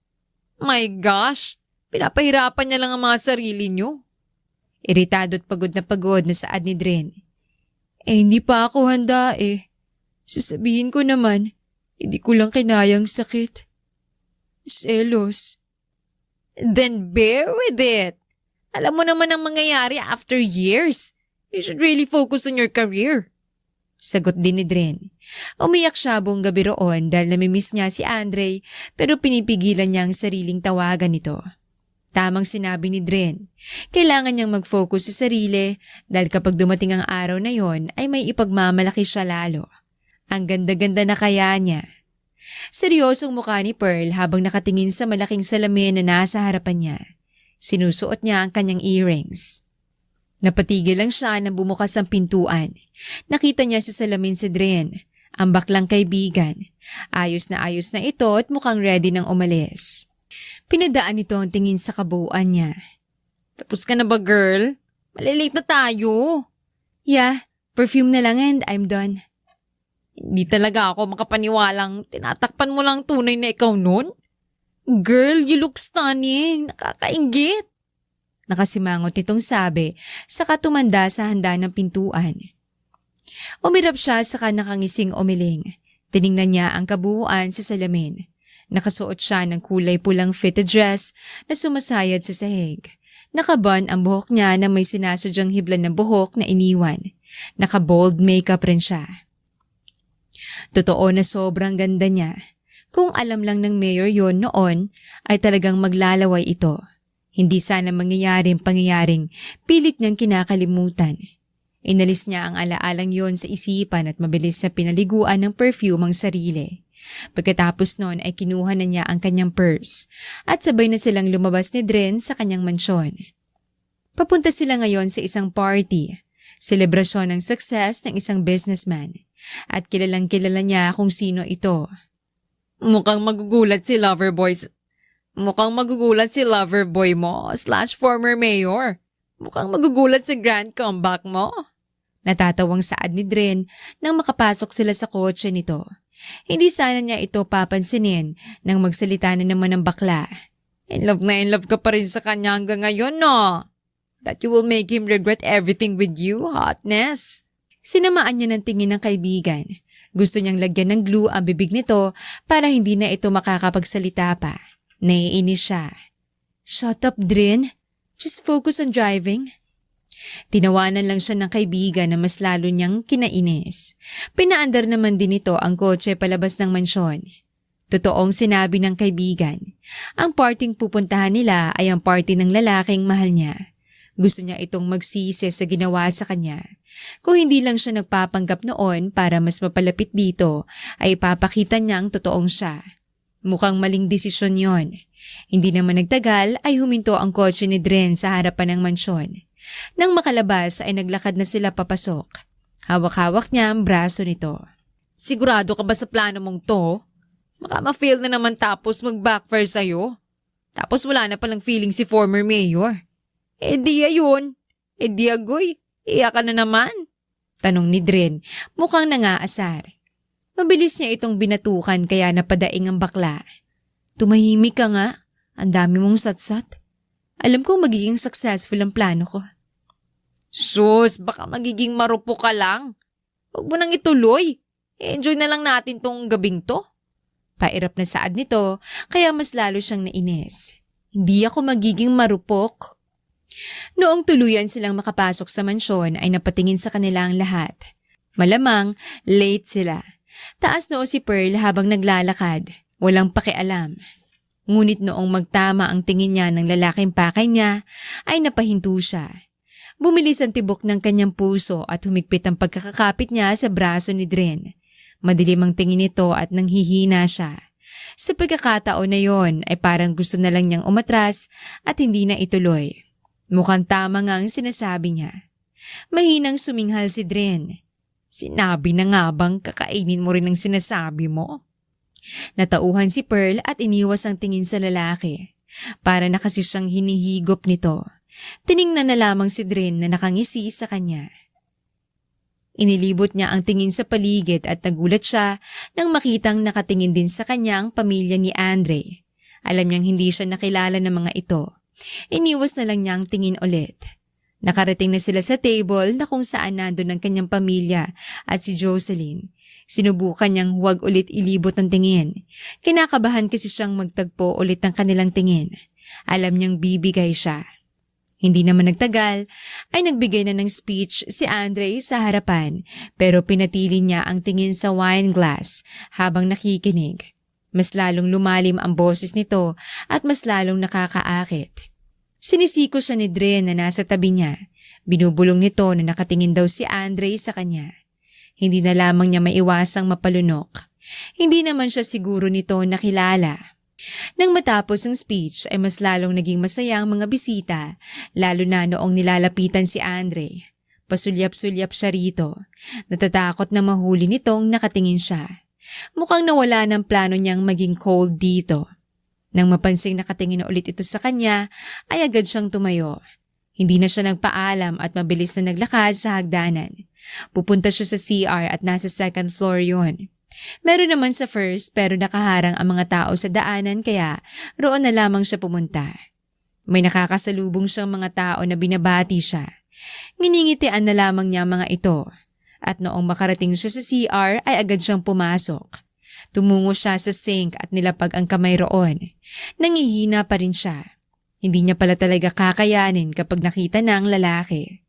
My gosh, pinapahirapan niya lang ang mga sarili niyo. Iritado at pagod na saad ni Dren. Hindi pa ako handa eh. Sasabihin ko naman, hindi ko lang kinayang sakit. Selos. Then bear with it. Alam mo naman ang mangyayari after years. You should really focus on your career. Sagot din ni Dren. Umiyak siya buong gabi roon dahil namimiss niya si Andre pero pinipigilan niya ang sariling tawagan nito. Tamang sinabi ni Dren, kailangan niyang mag-focus sa sarili dahil kapag dumating ang araw na yon ay may ipagmamalaki siya lalo. Ang ganda-ganda na kaya niya. Seryosong mukha ni Pearl habang nakatingin sa malaking salamin na nasa harapan niya. Sinusuot niya ang kanyang earrings. Napatigil lang siya nang bumukas ang pintuan. Nakita niya sa salamin si Dren, ang baklang kaibigan. Ayos na ito at mukhang ready nang umalis. Pinadaan nito ang tingin sa kabuuan niya. Tapos ka na ba, girl? Malilate na tayo. Yeah, perfume na lang and I'm done. Hindi talaga ako makapaniwalang tinatakpan mo lang tunay na ikaw nun. Girl, you look stunning. Nakakainggit. Nakasimangot nitong sabi saka tumanda sa handa ng pintuan. Umirap siya saka nakangising umiling. Tiningnan niya ang kabuuan sa salamin. Nakasuot siya ng kulay pulang fitted dress na sumasayad sa sahig. Nakabon ang buhok niya na may sinasadyang hiblan ng buhok na iniwan. Naka-bold makeup rin siya. Totoo na sobrang ganda niya. Kung alam lang ng mayor yon noon, ay talagang maglalaway ito. Hindi sana mangyayaring pangyayaring pilit niyang kinakalimutan. Inalis niya ang alaalang yon sa isipan at mabilis na pinaliguan ng perfume ang sarili. Pagkatapos noon ay kinuha na niya ang kanyang purse at sabay na silang lumabas ni Dren sa kanyang mansyon. Papunta sila ngayon sa isang party, selebrasyon ng success ng isang businessman at kilalang kilala niya kung sino ito. Mukhang magugulat si Loverboy mo / former mayor. Mukhang magugulat sa grand comeback mo. Natatawang saad ni Dren nang makapasok sila sa kotse nito. Hindi sana niya ito papansinin nang magsalita na naman ng bakla. In love ka pa rin sa kanya hanggang ngayon, no? That you will make him regret everything with you, hotness. Sinamaan niya ng tingin ng kaibigan. Gusto niyang lagyan ng glue ang bibig nito para hindi na ito makakapagsalita pa. Naiinis siya. Shut up, Dren. Just focus on driving. Tinawanan lang siya ng kaibigan na mas lalo niyang kinainis. Pinaandar naman din ito ang kotse palabas ng mansyon. Totoong sinabi ng kaibigan. Ang parting pupuntahan nila ay ang party ng lalaking mahal niya. Gusto niya itong magsisi sa ginawa sa kanya. Kung hindi lang siya nagpapanggap noon para mas mapalapit dito, ay ipapakita niyang totoong siya. Mukhang maling desisyon yon. Hindi naman nagtagal ay huminto ang kotse ni Dren sa harapan ng mansyon. Nang makalabas ay naglakad na sila papasok. Hawak-hawak niya ang braso nito. Sigurado ka ba sa plano mong to? Baka ma-fail na naman tapos mag-backfire sa'yo. Tapos wala na palang feeling si former mayor. Di ayun. Di agoy. Iyak ka na naman. Tanong ni Dren, mukhang nangaasar. Mabilis niya itong binatukan kaya napadaing ang bakla. Tumahimik ka nga. Ang dami mong satsat. Alam kong magiging successful ang plano ko. Sus, baka magiging marupok ka lang. Huwag mo nang ituloy. Enjoy na lang natin tong gabing to. Pairap na saad nito, kaya mas lalo siyang nainis. Hindi ako magiging marupok. Noong tuluyan silang makapasok sa mansyon ay napatingin sa kanila ang lahat. Malamang, late sila. Taas noo si Pearl habang naglalakad. Walang pakialam. Ngunit noong magtama ang tingin niya ng lalaking pakay niya, ay napahinto siya. Bumilis ang tibok ng kanyang puso at humigpit ang pagkakakapit niya sa braso ni Dren. Madilim ang tingin nito at nanghihina siya. Sa pagkakataon na yon ay parang gusto na lang niyang umatras at hindi na ituloy. Mukhang tama nga ang sinasabi niya. Mahinang suminghal si Dren. Sinabi na nga bang kakainin mo rin ang sinasabi mo? Natauhan si Pearl at iniwas ang tingin sa lalaki. Para na kasi siyang hinihigop nito. Tiningnan na lamang si Dren na nakangisi sa kanya. Inilibot niya ang tingin sa paligid at nagulat siya nang makitang nakatingin din sa kanyang pamilya ni Andre. Alam niyang hindi siya nakilala ng mga ito. Iniwas na lang niyang tingin ulit. Nakarating na sila sa table na kung saan nandun ang kanyang pamilya at si Jocelyn. Sinubukan niyang huwag ulit ilibot ang tingin. Kinakabahan kasi siyang magtagpo ulit ng kanilang tingin. Alam niyang bibigay siya. Hindi naman nagtagal ay nagbigay na ng speech si Andre sa harapan pero pinatili niya ang tingin sa wine glass habang nakikinig. Mas lalong lumalim ang boses nito at mas lalong nakakaakit. Sinisiko siya ni Dre na nasa tabi niya. Binubulong nito na nakatingin daw si Andre sa kanya. Hindi na lamang niya maiwasang mapalunok. Hindi naman siya siguro nito nakilala. Nang matapos ang speech ay mas lalong naging masaya ang mga bisita, lalo na noong nilalapitan si Andre. Pasulyap-sulyap siya rito. Natatakot na mahuli nitong nakatingin siya. Mukhang nawala ng plano niyang maging cold dito. Nang mapansing nakatingin na ulit ito sa kanya, ay agad siyang tumayo. Hindi na siya nagpaalam at mabilis na naglakad sa hagdanan. Pupunta siya sa CR at nasa second floor yun. Meron naman sa first pero nakaharang ang mga tao sa daanan kaya roon na lamang siya pumunta. May nakakasalubong siyang mga tao na binabati siya. Nginingitian na lamang niya mga ito. At noong makarating siya sa CR ay agad siyang pumasok. Tumungo siya sa sink at nilapag ang kamay roon. Nangihina pa rin siya. Hindi niya pala talaga kakayanin kapag nakita ng lalaki.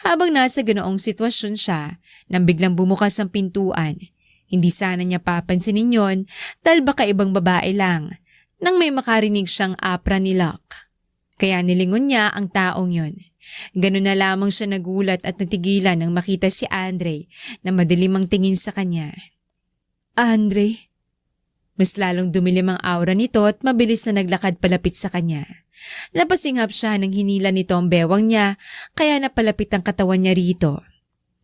Habang nasa ganoong sitwasyon siya, nang biglang bumukas ang pintuan, hindi sana niya papansinin yon dahil baka ibang babae lang nang may makarinig siyang apra ni Locke. Kaya nilingon niya ang taong yon. Ganun na lamang siya nagulat at natigilan nang makita si Andre na madilim ang tingin sa kanya. Andre? Mas lalong dumilim ang aura nito at mabilis na naglakad palapit sa kanya. Napasinghap siya nang hinila nito ang bewang niya kaya napalapit ang katawan niya rito.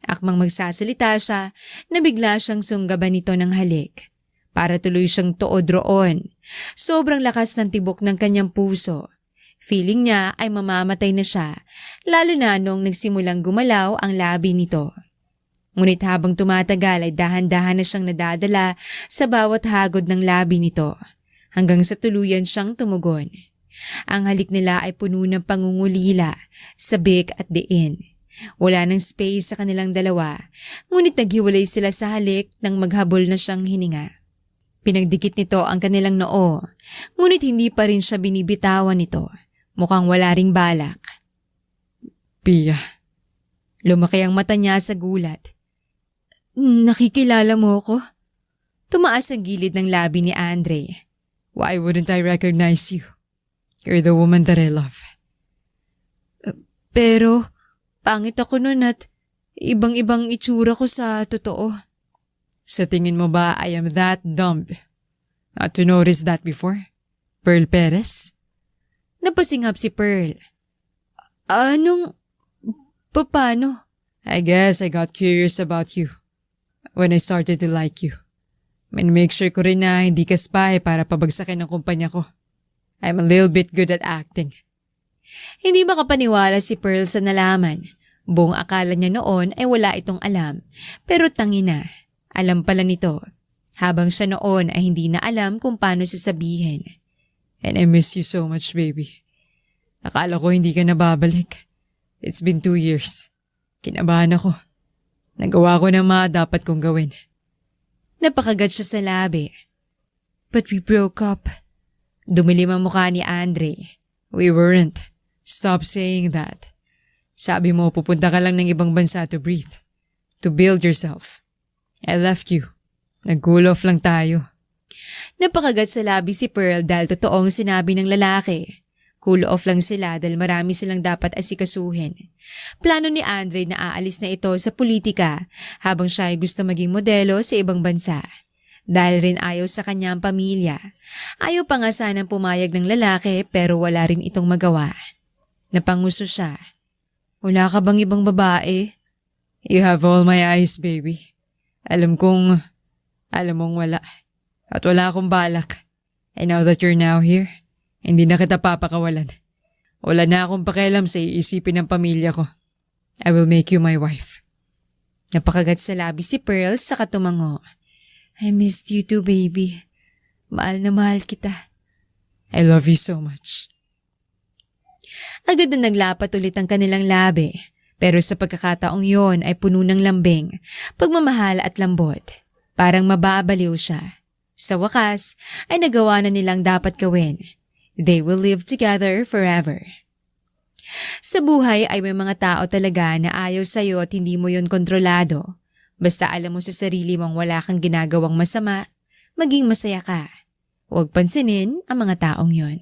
Akmang magsasalita siya, nabigla siyang sunggaban nito ng halik. Para tuloy siyang tuod roon. Sobrang lakas ng tibok ng kanyang puso. Feeling niya ay mamamatay na siya, lalo na nung nagsimulang gumalaw ang labi nito. Ngunit habang tumatagal ay dahan-dahan na siyang nadadala sa bawat hagod ng labi nito, hanggang sa tuluyan siyang tumugon. Ang halik nila ay puno ng pangungulila, sabik at diin. Wala nang space sa kanilang dalawa, ngunit naghiwalay sila sa halik nang maghabol na siyang hininga. Pinagdikit nito ang kanilang noo, ngunit hindi pa rin siya binibitawan nito. Mukhang wala ring balak. Pia. Lumaki ang mata niya sa gulat. Nakikilala mo ko? Tumaas ang gilid ng labi ni Andre. Why wouldn't I recognize you? You're the woman that I love. Pero pangit ako nun at ibang-ibang itsura ko sa totoo. Sa tingin mo ba I am that dumb not to notice that before? Pearl Perez? Napasinghap si Pearl. Paano? I guess I got curious about you when I started to like you. And make sure ko rin na hindi ka spy para pabagsakin ang kumpanya ko. I'm a little bit good at acting. Hindi makapaniwala si Pearl sa nalaman. Buong akala niya noon ay wala itong alam. Pero tangina, alam pala nito. Habang siya noon ay hindi na alam kung paano sasabihin. And I miss you so much, baby. Akala ko hindi ka nababalik. It's been 2 years. Kinabahan ako. Nagawa ko na mga dapat kong gawin. Napakagat siya sa labi. But we broke up. Dumilim ang mukha ni Andre. We weren't. Stop saying that. Sabi mo pupunta ka lang ng ibang bansa to breathe. To build yourself. I left you. Nag-cool off lang tayo. Napakagat sa labi si Pearl dahil totoong sinabi ng lalaki. Cool off lang sila dahil marami silang dapat asikasuhin. Plano ni Andre na aalis na ito sa politika habang siya ay gusto maging modelo sa ibang bansa. Dahil rin ayaw sa kanyang pamilya. Ayaw pa nga sanang pumayag ng lalaki pero wala rin itong magawa. Napanguso siya. Wala ka bang ibang babae? You have all my eyes, baby. Alam mong wala. At wala akong balak. And now that you're now here, hindi na kita papakawalan. Wala na akong pakialam sa iisipin ng pamilya ko. I will make you my wife. Napakagat sa labi si Pearl sa katumango. I missed you too, baby. Mahal na mahal kita. I love you so much. Agad na naglapat ulit ang kanilang labi, pero sa pagkakataong yon ay puno ng lambing, pagmamahal at lambot. Parang mababaliw siya. Sa wakas ay nagawa na nilang dapat gawin. They will live together forever. Sa buhay ay may mga tao talaga na ayaw sa'yo at hindi mo yon kontrolado. Basta alam mo sa sarili mong wala kang ginagawang masama, maging masaya ka. Huwag pansinin ang mga taong yon.